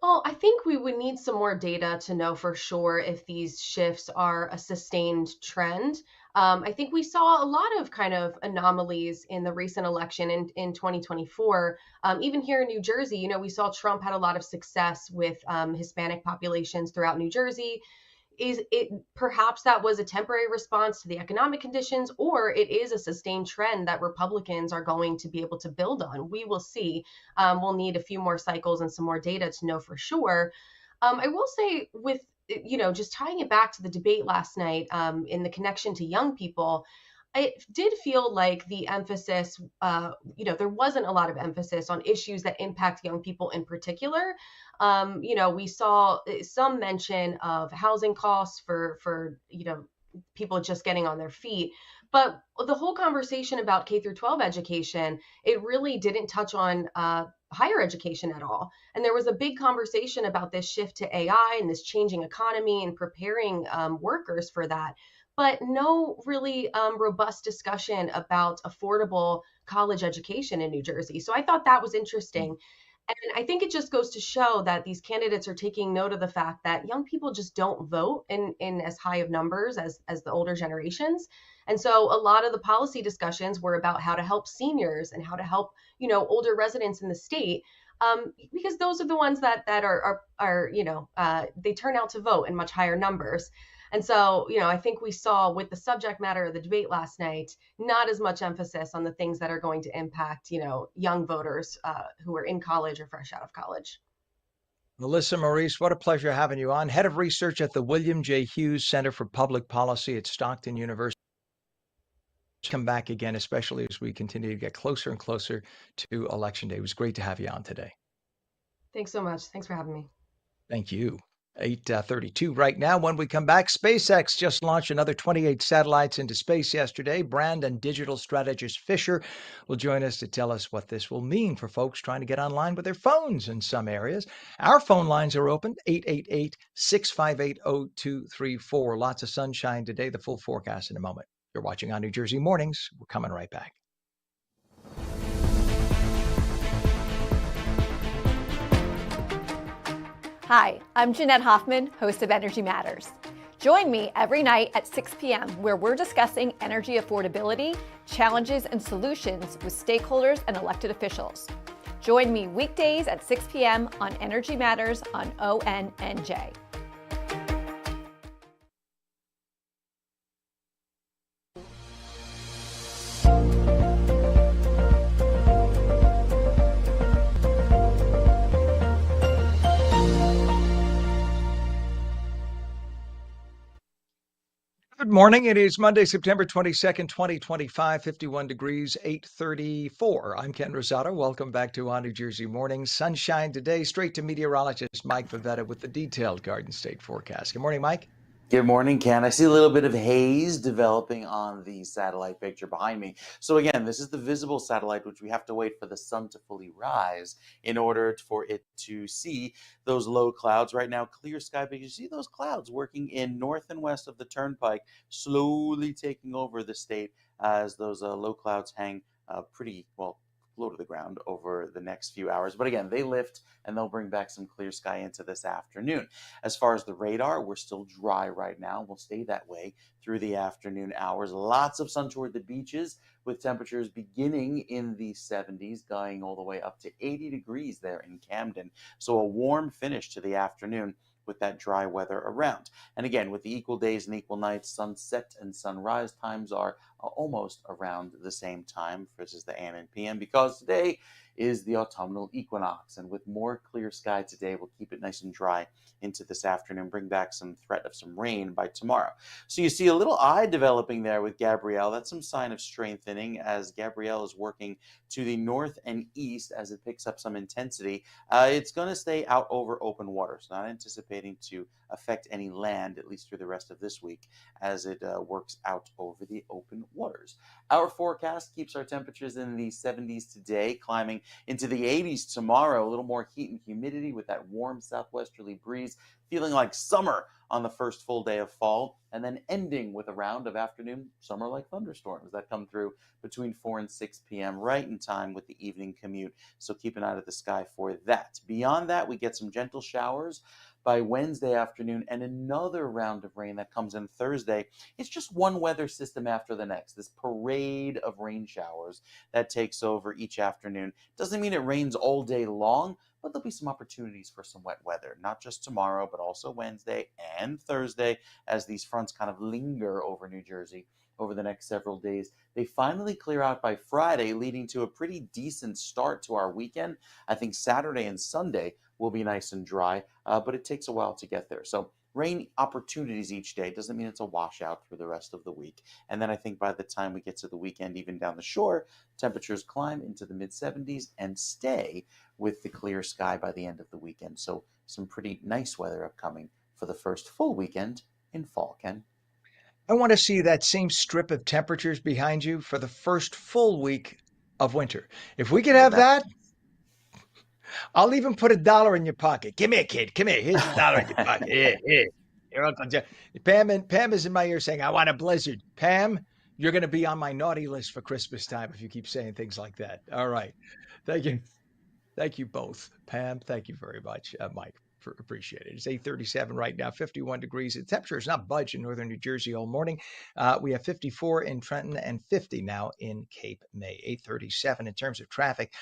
Well, I think we would need some more data to know for sure if these shifts are a sustained trend. I think we saw a lot of kind of anomalies in the recent election in 2024. Even here in New Jersey, we saw Trump had a lot of success with Hispanic populations throughout New Jersey. Is it perhaps that was a temporary response to the economic conditions, or it is a sustained trend that Republicans are going to be able to build on? We will see. We'll need a few more cycles and some more data to know for sure. I will say, with just tying it back to the debate last night, in the connection to young people, it did feel like the emphasis, there wasn't a lot of emphasis on issues that impact young people in particular. We saw some mention of housing costs for people just getting on their feet. But the whole conversation about K through 12 education, it really didn't touch on higher education at all. And there was a big conversation about this shift to AI and this changing economy and preparing workers for that, but no really robust discussion about affordable college education in New Jersey. So I thought that was interesting. And I think it just goes to show that these candidates are taking note of the fact that young people just don't vote in as high of numbers as the older generations. And so a lot of the policy discussions were about how to help seniors and how to help, older residents in the state, because those are the ones that they turn out to vote in much higher numbers. And so, I think we saw with the subject matter of the debate last night, not as much emphasis on the things that are going to impact, young voters who are in college or fresh out of college. Melissa Maurice, what a pleasure having you on. Head of research at the William J. Hughes Center for Public Policy at Stockton University. Come back again, especially as we continue to get closer and closer to Election Day. It was great to have you on today. Thanks so much. Thanks for having me. Thank you. 8:32 right now. When we come back, SpaceX just launched another 28 satellites into space yesterday. Brand and digital strategist Fisher will join us to tell us what this will mean for folks trying to get online with their phones in some areas. Our phone lines are open, 888-658-0234. Lots of sunshine today. The full forecast in a moment. You're watching ONNJ Mornings. We're coming right back. Hi, I'm Jeanette Hoffman, host of Energy Matters. Join me every night at 6 p.m. where we're discussing energy affordability, challenges, and solutions with stakeholders and elected officials. Join me weekdays at 6 p.m. on Energy Matters on ONNJ. Good morning. It is Monday, September 22nd, 2025, 51 degrees, 8:34. I'm Ken Rosato. Welcome back to ONNJ Mornings. Sunshine today. Straight to meteorologist Mike Favetta with the detailed Garden State forecast. Good morning, Mike. Good morning, Ken. I see a little bit of haze developing on the satellite picture behind me. So again, this is the visible satellite, which we have to wait for the sun to fully rise in order for it to see those low clouds. Right now, clear sky, but you see those clouds working in north and west of the turnpike, slowly taking over the state as those low clouds hang pretty well low to the ground over the next few hours. But again, they lift and they'll bring back some clear sky into this afternoon. As far as the radar, we're still dry right now. We'll stay that way through the afternoon hours. Lots of sun toward the beaches with temperatures beginning in the 70s, going all the way up to 80 degrees there in Camden. So a warm finish to the afternoon with that dry weather around. And again, with the equal days and equal nights, sunset and sunrise times are almost around the same time versus the AM and PM, because today is the autumnal equinox. And with more clear sky today, we'll keep it nice and dry into this afternoon, bring back some threat of some rain by tomorrow. So you see a little eye developing there with Gabrielle. That's some sign of strengthening as Gabrielle is working to the north and east as it picks up some intensity. It's going to stay out over open water, so not anticipating to affect any land, at least through the rest of this week, as it works out over the open waters. Our forecast keeps our temperatures in the 70s today, climbing into the 80s tomorrow. A little more heat and humidity with that warm southwesterly breeze, feeling like summer on the first full day of fall, and then ending with a round of afternoon summer-like thunderstorms that come through between 4 and 6 p.m., right in time with the evening commute. So keep an eye to the sky for that. Beyond that, we get some gentle showers by Wednesday afternoon and another round of rain that comes in Thursday. It's just one weather system after the next, this parade of rain showers that takes over each afternoon. Doesn't mean it rains all day long, but there'll be some opportunities for some wet weather, not just tomorrow, but also Wednesday and Thursday as these fronts kind of linger over New Jersey over the next several days. They finally clear out by Friday, leading to a pretty decent start to our weekend. I think Saturday and Sunday will be nice and dry, but it takes a while to get there. So rain opportunities each day doesn't mean it's a washout through the rest of the week. And then I think by the time we get to the weekend, even down the shore, temperatures climb into the mid-70s and stay with the clear sky by the end of the weekend. So some pretty nice weather upcoming for the first full weekend in fall, Ken. I want to see that same strip of temperatures behind you for the first full week of winter. If we could have that, I'll even put $1 in your pocket. Come here, kid. Come here. Here's $1 in your pocket. Here, here. Your Uncle Jeff. Pam is in my ear saying, I want a blizzard. Pam, you're going to be on my naughty list for Christmas time if you keep saying things like that. All right. Thank you. Thank you both. Pam, thank you very much. Mike, appreciate it. It's 8:37 right now, 51 degrees. The temperature is not budged in northern New Jersey all morning. We have 54 in Trenton and 50 now in Cape May. 8:37 in terms of traffic.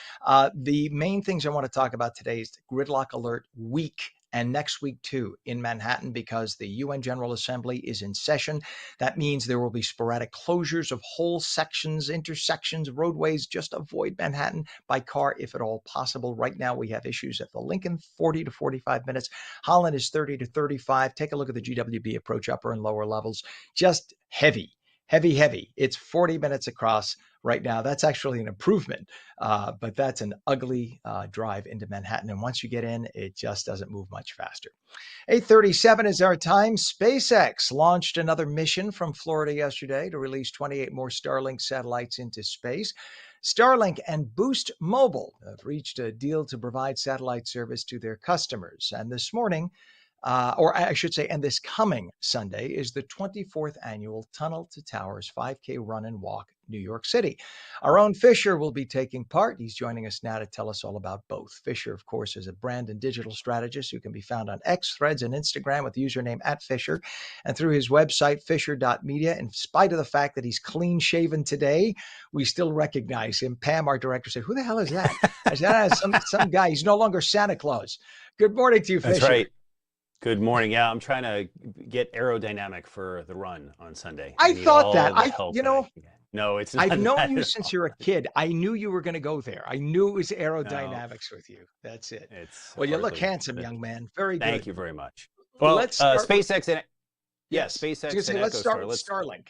The main things I want to talk about today is the gridlock alert week and next week too in Manhattan, because the UN General Assembly is in session. That means there will be sporadic closures of whole sections, intersections, roadways. Just avoid Manhattan by car if at all possible. Right now we have issues at the Lincoln, 40 to 45 minutes. Holland is 30 to 35. Take a look at the GWB approach upper and lower levels. Just heavy heavy. It's 40 minutes across right now. That's actually an improvement, but that's an ugly drive into Manhattan. And once you get in, it just doesn't move much faster. 8:37 is our time. SpaceX launched another mission from Florida yesterday to release 28 more Starlink satellites into space. Starlink and Boost Mobile have reached a deal to provide satellite service to their customers. And this morning, or I should say, and this coming Sunday is the 24th annual Tunnel to Towers 5K Run and Walk, New York City. Our own Fisher will be taking part. He's joining us now to tell us all about both. Fisher, of course, is a brand and digital strategist who can be found on X, Threads, and Instagram with the username @Fisher, and through his website, fisher.media. In spite of the fact that he's clean shaven today, we still recognize him. Pam, our director, said, "Who the hell is that?" I said, some guy. He's no longer Santa Claus. Good morning to you, Fisher. That's right. Good morning. Yeah, I'm trying to get aerodynamic for the run on Sunday. I thought that. No, it's not. I've known you since you're a kid. I knew you were going to go there. I knew it was aerodynamics with you. That's it. Well, you look handsome, young man. Very good. Thank you very much. Well, let's start SpaceX and SpaceX and let's start with Starlink.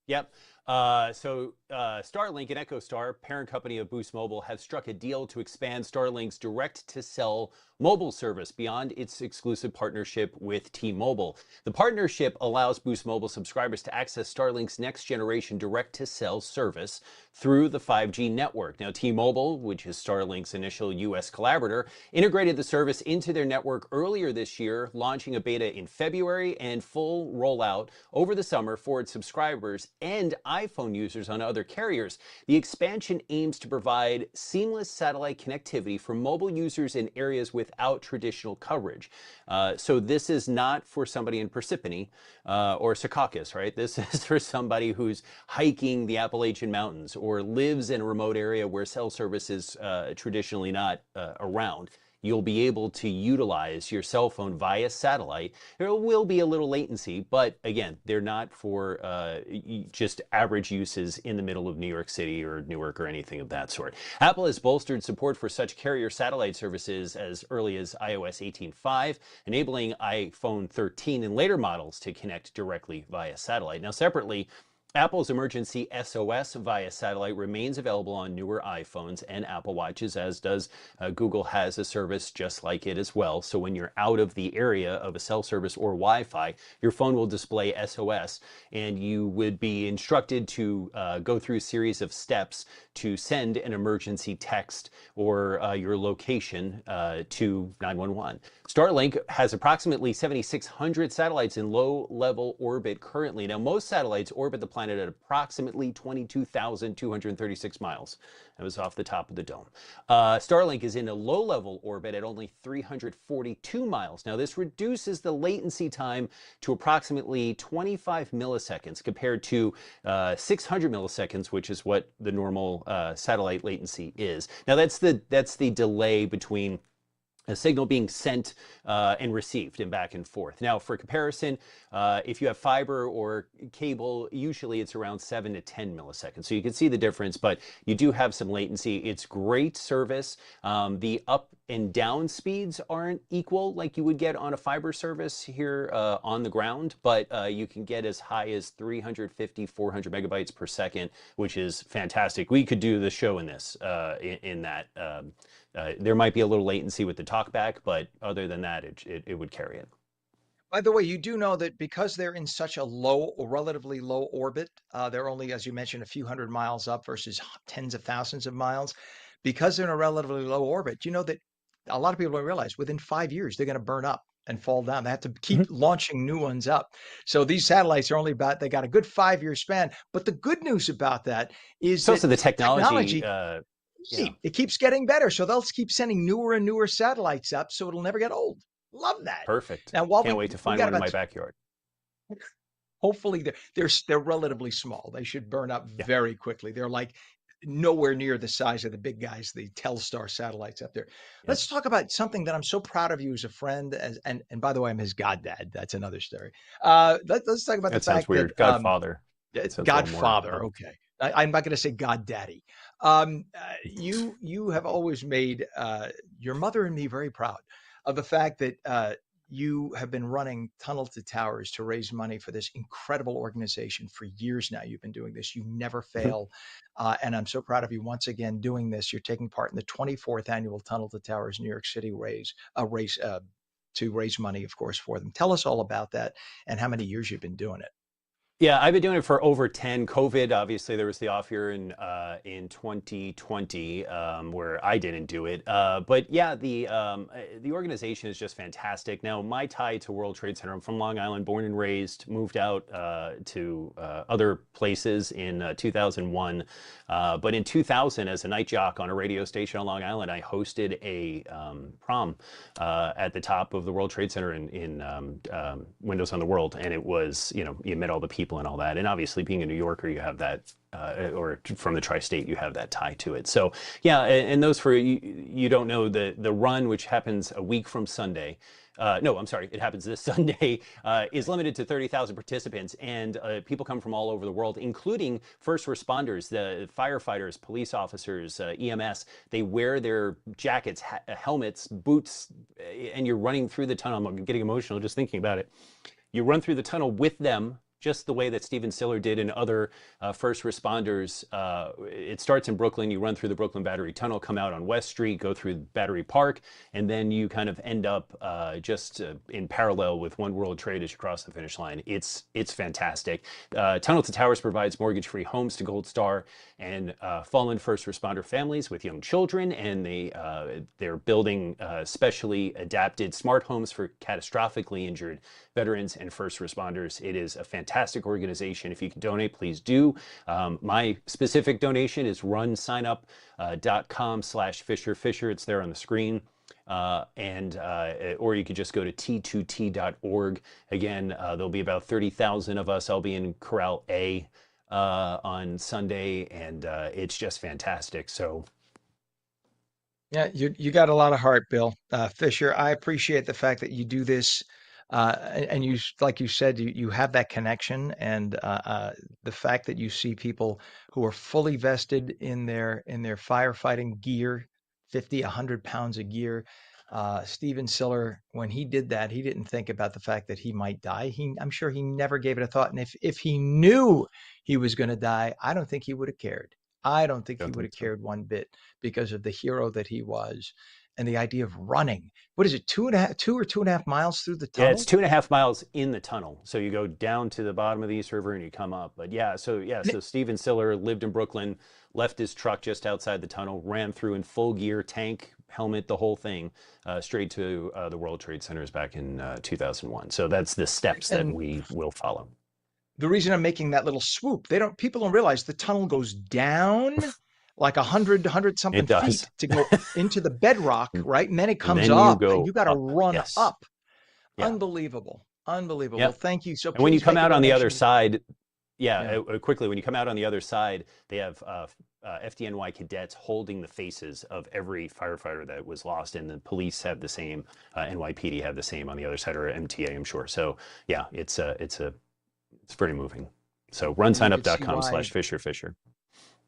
Yep. So Starlink and EchoStar, parent company of Boost Mobile, have struck a deal to expand Starlink's direct-to-cell mobile service beyond its exclusive partnership with T-Mobile. The partnership allows Boost Mobile subscribers to access Starlink's next-generation direct-to-cell service through the 5G network. Now, T-Mobile, which is Starlink's initial U.S. collaborator, integrated the service into their network earlier this year, launching a beta in February and full rollout over the summer for its subscribers and iPhone users on other carriers. The expansion aims to provide seamless satellite connectivity for mobile users in areas without traditional coverage. So this is not for somebody in Parsippany or Secaucus, right? This is for somebody who's hiking the Appalachian Mountains or lives in a remote area where cell service is traditionally not around. You'll be able to utilize your cell phone via satellite. There will be a little latency, but again, they're not for just average uses in the middle of New York City or Newark or anything of that sort. Apple has bolstered support for such carrier satellite services as early as iOS 18.5, enabling iPhone 13 and later models to connect directly via satellite. Now, separately, Apple's emergency SOS via satellite remains available on newer iPhones and Apple Watches, as does Google has a service just like it as well. So when you're out of the area of a cell service or Wi-Fi, your phone will display SOS, and you would be instructed to go through a series of steps to send an emergency text or your location to 911. Starlink has approximately 7,600 satellites in low-level orbit currently. Now, most satellites orbit the planet at approximately 22,236 miles. That was off the top of the dome. Starlink is in a low-level orbit at only 342 miles. Now, this reduces the latency time to approximately 25 milliseconds compared to 600 milliseconds, which is what the normal satellite latency is. Now, that's the delay between a signal being sent and received and back and forth. Now, for comparison, if you have fiber or cable, usually it's around 7 to 10 milliseconds. So you can see the difference, but you do have some latency. It's great service. The up and down speeds aren't equal like you would get on a fiber service here on the ground, but you can get as high as 350, 400 megabytes per second, which is fantastic. We could do the show in this, in that. There might be a little latency with the talkback, but other than that, it would carry it. By the way, you do know that because they're in such a low or relatively low orbit, they're only, as you mentioned, a few hundred miles up versus tens of thousands of miles. Because they're in a relatively low orbit, you know that a lot of people don't realize within 5 years, they're going to burn up and fall down. They have to keep launching new ones up. So these satellites are only they got a good 5-year span. But the good news about that is also the technology it keeps getting better. So they'll keep sending newer and newer satellites up, so it'll never get old. Love that. Perfect. Now, can't wait to find one in my backyard. Hopefully, they're relatively small. They should burn up very quickly. They're like nowhere near the size of the big guys, the Telstar satellites up there. Let's talk about something that I'm so proud of you as a friend. And by the way, I'm his goddad. That's another story. Let's talk about the fact sounds weird. that Godfather. Godfather. Okay. I'm not going to say Goddaddy. You have always made your mother and me very proud of the fact that you have been running Tunnel to Towers to raise money for this incredible organization for years now. You've been doing this. You never fail. And I'm so proud of you once again doing this. You're taking part in the 24th annual Tunnel to Towers New York City race to raise money, of course, for them. Tell us all about that and how many years you've been doing it. Yeah, I've been doing it for over 10. COVID, obviously, there was the off year in 2020 where I didn't do it. But yeah, the organization is just fantastic. Now, my tie to World Trade Center, I'm from Long Island, born and raised, moved out to other places in 2001. But in 2000, as a night jock on a radio station on Long Island, I hosted a prom at the top of the World Trade Center in Windows on the World. And it was, you met all the people and all that. And obviously being a New Yorker, you have that, or from the tri-state, you have that tie to it. So yeah, and those for you don't know, the run, which happens a week from Sunday, no, I'm sorry, it happens this Sunday, is limited to 30,000 participants, and people come from all over the world, including first responders, the firefighters, police officers, EMS. They wear their jackets, helmets, boots, and you're running through the tunnel. I'm getting emotional just thinking about it. You run through the tunnel with them, just the way that Stephen Siller did and other first responders. It starts in Brooklyn. You run through the Brooklyn Battery Tunnel, come out on West Street, go through Battery Park, and then you kind of end up just in parallel with One World Trade as you cross the finish line. It's fantastic. Tunnel to Towers provides mortgage-free homes to Gold Star and fallen first responder families with young children, and they're building specially adapted smart homes for catastrophically injured veterans and first responders. It is a fantastic organization. If you can donate, please do. My specific donation is runsignup.com/FisherFisher. It's there on the screen. Or you could just go to t2t.org. Again, there'll be about 30,000 of us. I'll be in Corral A on Sunday, and it's just fantastic. So yeah, you got a lot of heart, Bill. Fisher, I appreciate the fact that you do this. And you, like you said, you have that connection, and the fact that you see people who are fully vested in their firefighting gear, 50, 100 pounds of gear. Stephen Siller, when he did that, he didn't think about the fact that he might die. I'm sure he never gave it a thought. And if he knew he was going to die, I don't think he would have cared. I don't think he would have cared one bit, because of the hero that he was. And the idea of running, what is it, 2 or 2.5 miles through the tunnel? Yeah, it's 2.5 miles in the tunnel. So you go down to the bottom of the East River and you come up. But so Stephen Siller lived in Brooklyn, left his truck just outside the tunnel, ran through in full gear, tank, helmet, the whole thing, straight to the World Trade Centers back in 2001. So that's the steps that we will follow. The reason I'm making that little swoop, people don't realize the tunnel goes down like 100 something feet to go into the bedrock, right? And then it comes up, and you got to run up. Yeah. Unbelievable. Yeah. Thank you. So and when you come out on the other side, quickly, when you come out on the other side, they have FDNY cadets holding the faces of every firefighter that was lost, and the police have the same, NYPD have the same on the other side, or MTA, I'm sure. So yeah, it's pretty moving. So runsignup.com/FisherFisher.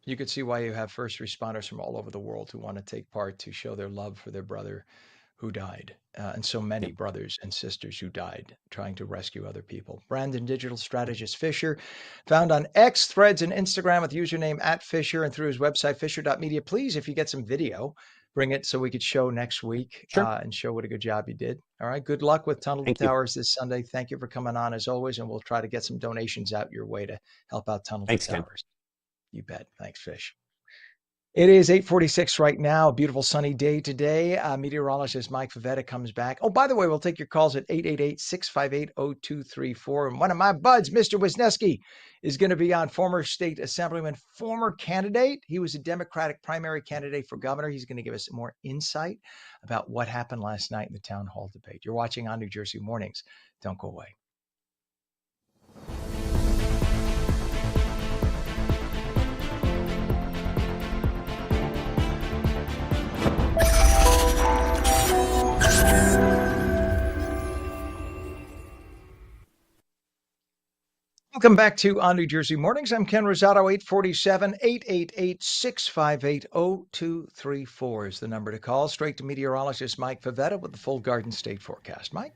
You could see why you have first responders from all over the world who want to take part to show their love for their brother who died, and so many brothers and sisters who died trying to rescue other people. Brand and digital strategist Fisher, found on X, Threads, and Instagram with username @Fisher, and through his website, fisher.media. Please, if you get some video, bring it so we could show next week. Sure. And show what a good job you did. All right. Good luck with Tunnel to Towers this Sunday. Thank you for coming on as always, and we'll try to get some donations out your way to help out Tunnel to Towers. You bet. Thanks, Fish. It is 8:46 right now. A beautiful sunny day today. Meteorologist Mike Favetta comes back. Oh, by the way, we'll take your calls at 888-658-0234. And one of my buds, Mr. Wisniewski, is going to be on, former state assemblyman, former candidate. He was a Democratic primary candidate for governor. He's going to give us more insight about what happened last night in the town hall debate. You're watching ONNJ Mornings. Don't go away. Welcome back to ONNJ Mornings. I'm Ken Rosato. 847 888-658-0234 is the number to call. Straight to meteorologist Mike Favetta with the full Garden State forecast. Mike?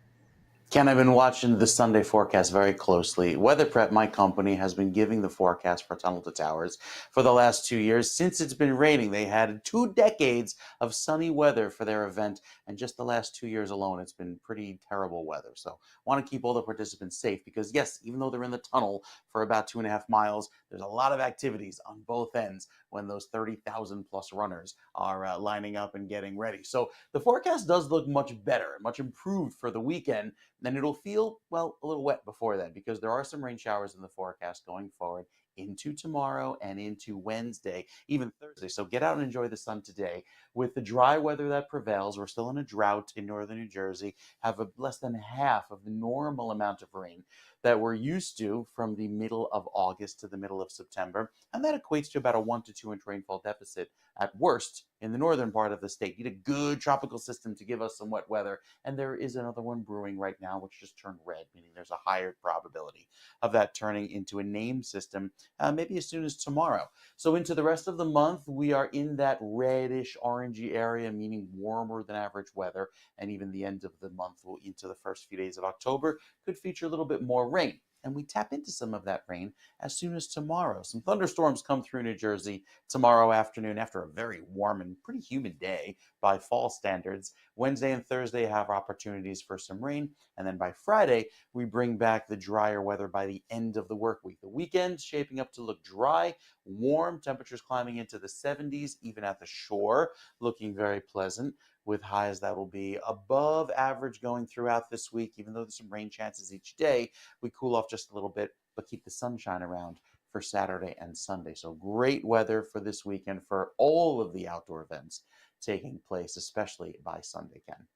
Ken, I've been watching the Sunday forecast very closely. Weather Prep, my company, has been giving the forecast for Tunnel to Towers for the last 2 years. Since it's been raining, they had 2 decades of sunny weather for their event, and just the last 2 years alone, it's been pretty terrible weather. So I want to keep all the participants safe because, yes, even though they're in the tunnel for about 2.5 miles, there's a lot of activities on both ends when those 30,000 plus runners are lining up and getting ready. So the forecast does look much better, much improved for the weekend. Then it'll feel, well, a little wet before then because there are some rain showers in the forecast going forward into tomorrow and into Wednesday, even Thursday. So get out and enjoy the sun today. With the dry weather that prevails, we're still in a drought in northern New Jersey, have less than half of the normal amount of rain that we're used to from the middle of August to the middle of September. And that equates to about a 1 to 2 inch rainfall deficit at worst in the northern part of the state. Need a good tropical system to give us some wet weather. And there is another one brewing right now, which just turned red, meaning there's a higher probability of that turning into a named system maybe as soon as tomorrow. So into the rest of the month, we are in that reddish orangey area, meaning warmer than average weather. And even the end of the month, into the first few days of October, could feature a little bit more rain. And we tap into some of that rain as soon as tomorrow. Some thunderstorms come through New Jersey tomorrow afternoon after a very warm and pretty humid day by fall standards. Wednesday and Thursday have opportunities for some rain. And then by Friday, we bring back the drier weather by the end of the work week. The weekend's shaping up to look dry, warm, temperatures climbing into the 70s, even at the shore, looking very pleasant, with highs that will be above average going throughout this week. Even though there's some rain chances each day, we cool off just a little bit, but keep the sunshine around for Saturday and Sunday. So great weather for this weekend for all of the outdoor events taking place, especially by Sunday, Ken.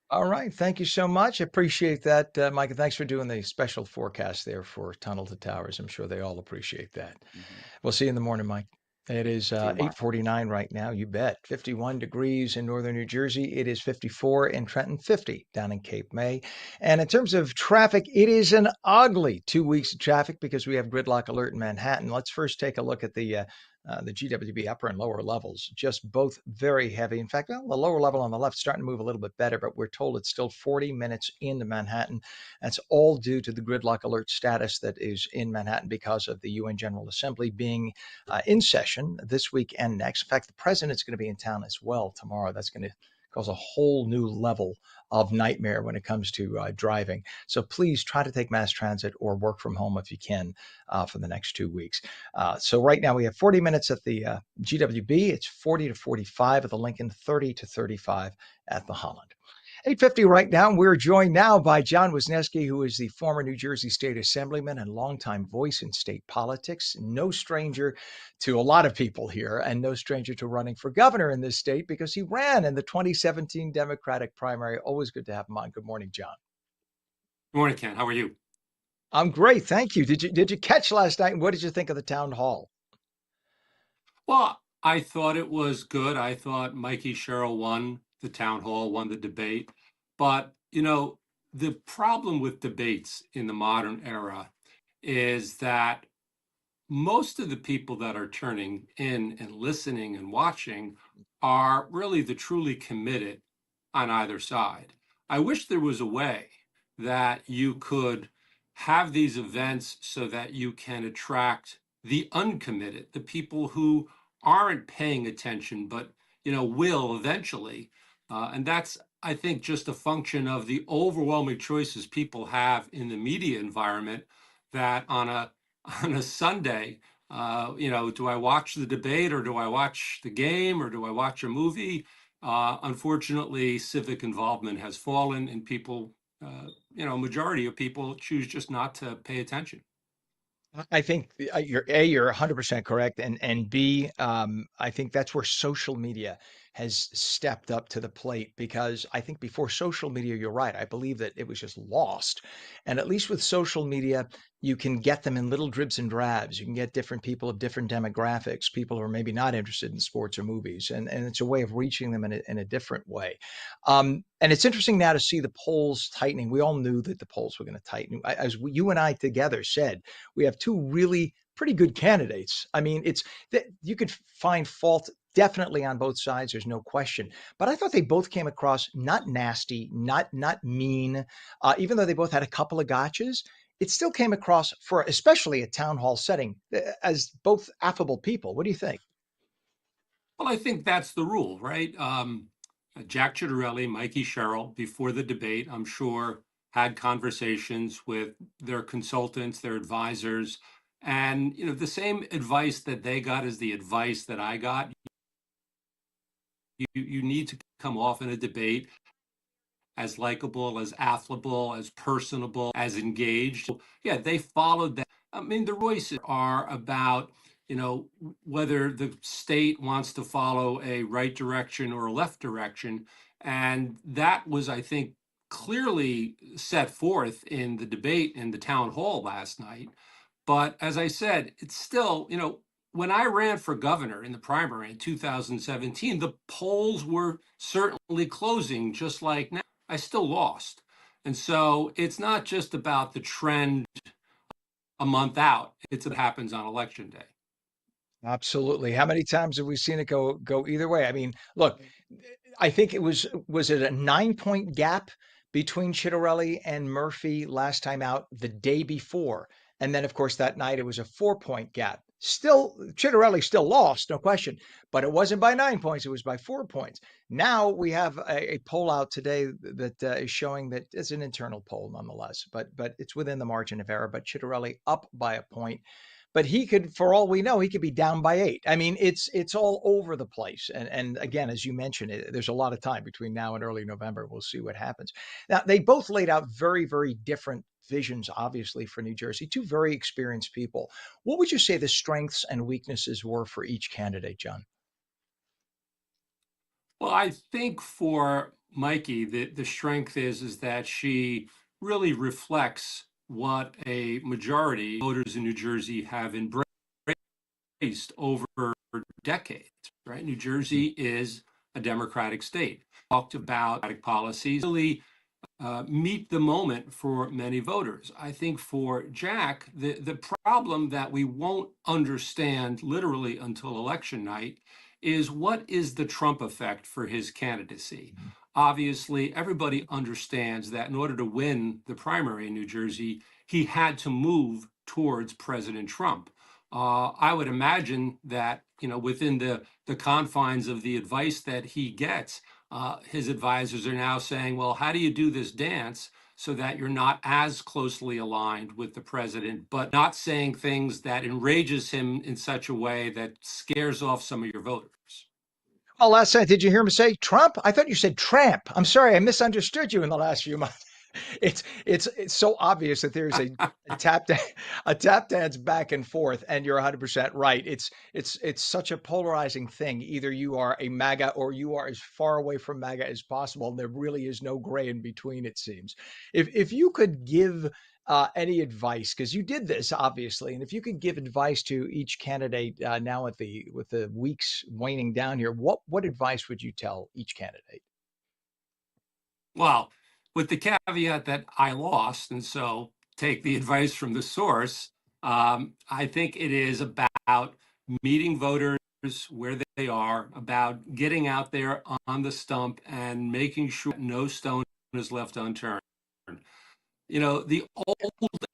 All right. Thank you so much. Appreciate that, Mike. And thanks for doing the special forecast there for Tunnel to Towers. I'm sure they all appreciate that. We'll see you in the morning, Mike. It is See you tomorrow. 8:49 right now. You bet. 51 degrees in northern New Jersey. It is 54 in Trenton, 50 down in Cape May. And in terms of traffic, it is an ugly 2 weeks of traffic because we have gridlock alert in Manhattan. Let's first take a look at the GWB upper and lower levels, just both very heavy. In fact, well, the lower level on the left is starting to move a little bit better, but we're told it's still 40 minutes into Manhattan. That's all due to the gridlock alert status that is in Manhattan because of the UN General Assembly being in session this week and next. In fact, the president's going to be in town as well tomorrow. That's going to cause a whole new level of nightmare when it comes to driving. So please try to take mass transit or work from home if you can for the next 2 weeks. So right now we have 40 minutes at the GWB. It's 40 to 45 at the Lincoln, 30 to 35 at the Holland. 8:50 right now. We're joined now by John Wisniewski, who is the former New Jersey State Assemblyman and longtime voice in state politics. No stranger to a lot of people here and no stranger to running for governor in this state because he ran in the 2017 Democratic primary. Always good to have him on. Good morning, John. Good morning, Ken. How are you? I'm great. Thank you. Did you catch last night? And what did you think of the town hall? Well, I thought it was good. I thought Mikey Sherrill won the town hall, won the debate. But, the problem with debates in the modern era is that most of the people that are turning in and listening and watching are really the truly committed on either side. I wish there was a way that you could have these events so that you can attract the uncommitted, the people who aren't paying attention, but will eventually. And that's, I think, just a function of the overwhelming choices people have in the media environment. That on a Sunday, do I watch the debate or do I watch the game or do I watch a movie? Unfortunately, civic involvement has fallen, and people, majority of people choose just not to pay attention. I think you're 100% correct, and B, I think that's where social media has stepped up to the plate because I think before social media, you're right. I believe that it was just lost, and at least with social media, you can get them in little dribs and drabs. You can get different people of different demographics, people who are maybe not interested in sports or movies, and it's a way of reaching them in a different way. And it's interesting now to see the polls tightening. We all knew that the polls were going to tighten. You and I together said we have two really pretty good candidates. I mean, it's that you could find fault definitely on both sides. There's no question. But I thought they both came across not nasty, not mean. Even though they both had a couple of gotchas, it still came across for especially a town hall setting as both affable people. What do you think? Well, I think that's the rule, right? Jack Ciattarelli, Mikey Sherrill, before the debate, I'm sure, had conversations with their consultants, their advisors, and the same advice that they got is the advice that I got. You need to come off in a debate as likable, as affable, as personable, as engaged. Yeah, they followed that. I mean, the voices are about, whether the state wants to follow a right direction or a left direction. And that was, I think, clearly set forth in the debate in the town hall last night. But as I said, it's still, when I ran for governor in the primary in 2017, the polls were certainly closing just like now. I still lost. And so it's not just about the trend a month out, it's what happens on election day. Absolutely. How many times have we seen it go either way? I mean, look, I think was it a 9 point gap between Chitterelli and Murphy last time out the day before. And then of course that night it was a 4 point gap. Still Chitterelli still lost, no question, but it wasn't by 9 points, it was by 4 points. Now we have a poll out today that is showing that it's an internal poll nonetheless, but it's within the margin of error, but Chitterelli up by a point. But he could, for all we know, he could be down by 8. I mean, it's all over the place. And again, as you mentioned, there's a lot of time between now and early November. We'll see what happens. Now, they both laid out very, very different visions, obviously, for New Jersey. Two very experienced people. What would you say the strengths and weaknesses were for each candidate, John? Well, I think for Mikey, the strength is that she really reflects what a majority of voters in New Jersey have embraced over decades, right? New Jersey is a democratic state. Talked about democratic policies, really meet the moment for many voters. I think for Jack, the problem that we won't understand literally until election night is what is the Trump effect for his candidacy. Obviously, everybody understands that in order to win the primary in New Jersey, he had to move towards President Trump. I would imagine that, within the confines of the advice that he gets, his advisors are now saying, well, how do you do this dance so that you're not as closely aligned with the president, but not saying things that enrages him in such a way that scares off some of your voters? Oh, last night, did you hear him say Trump? I thought you said tramp. I'm sorry, I misunderstood you in the last few months. It's so obvious that there's a tap dance back and forth, and you're 100% right. It's such a polarizing thing. Either you are a MAGA or you are as far away from MAGA as possible. There really is no gray in between, it seems. If you could give any advice, because you did this obviously, and if you could give advice to each candidate now with the weeks waning down here, what advice would you tell each candidate? Well, with the caveat that I lost, and so take the advice from the source, I think it is about meeting voters where they are, about getting out there on the stump and making sure no stone is left unturned. The old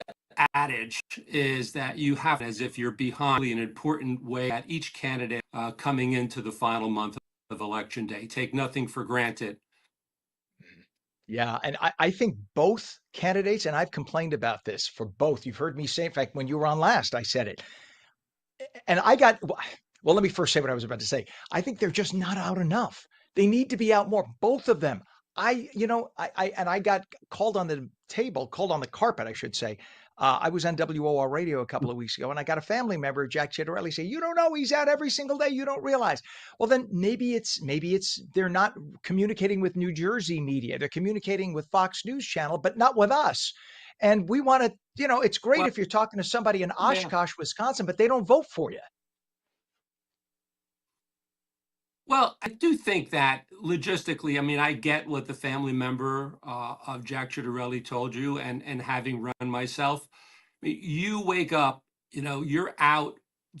adage is that you have as if you're behind an important way at each candidate coming into the final month of election day. Take nothing for granted. Yeah, and I think both candidates, and I've complained about this for both. You've heard me say, in fact, when you were on last, I said it. And I got, well, let me first say what I was about to say. I think they're just not out enough. They need to be out more, both of them. I got called on the table, called on the carpet, I should say. I was on WOR radio a couple of weeks ago, and I got a family member, Jack Ciattarelli, say, "You don't know he's out every single day. You don't realize." Well, then maybe it's they're not communicating with New Jersey media. They're communicating with Fox News Channel, but not with us. And we want to, it's great Well, if you're talking to somebody in yeah. Oshkosh, Wisconsin, but they don't vote for you. Well, I do think that logistically, I mean, I get what the family member of Jack Ciattarelli told you, and having run myself, you wake up, you're out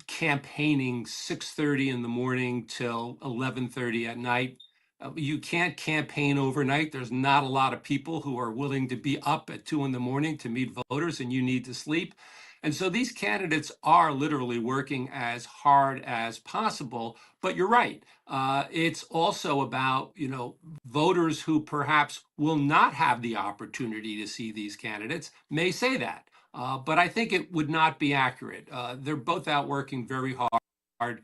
campaigning 6:30 in the morning till 11:30 at night. You can't campaign overnight. There's not a lot of people who are willing to be up at 2 in the morning to meet voters, and you need to sleep. And so these candidates are literally working as hard as possible. But you're right. It's also about, voters who perhaps will not have the opportunity to see these candidates may say that. But I think it would not be accurate. They're both out working very hard.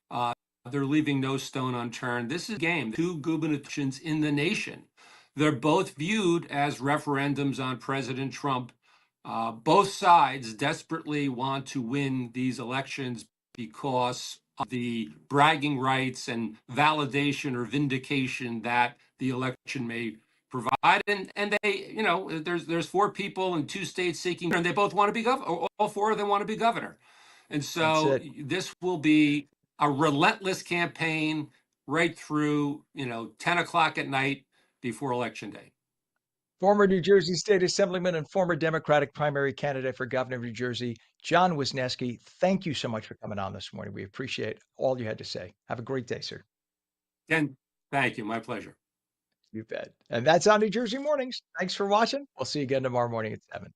Uh, they're leaving no stone unturned. This is a game. Two gubernatorials in the nation. They're both viewed as referendums on President Trump. Both sides desperately want to win these elections because of the bragging rights and validation or vindication that the election may provide. And they, there's four people in two states seeking, and they both want to be governor. All four of them want to be governor. And That's so it. this will be a relentless campaign right through, 10 o'clock at night before Election Day. Former New Jersey State Assemblyman and former Democratic primary candidate for governor of New Jersey, John Wisniewski, thank you so much for coming on this morning. We appreciate all you had to say. Have a great day, sir. Ken, thank you. My pleasure. You bet. And that's on New Jersey Mornings. Thanks for watching. We'll see you again tomorrow morning at 7.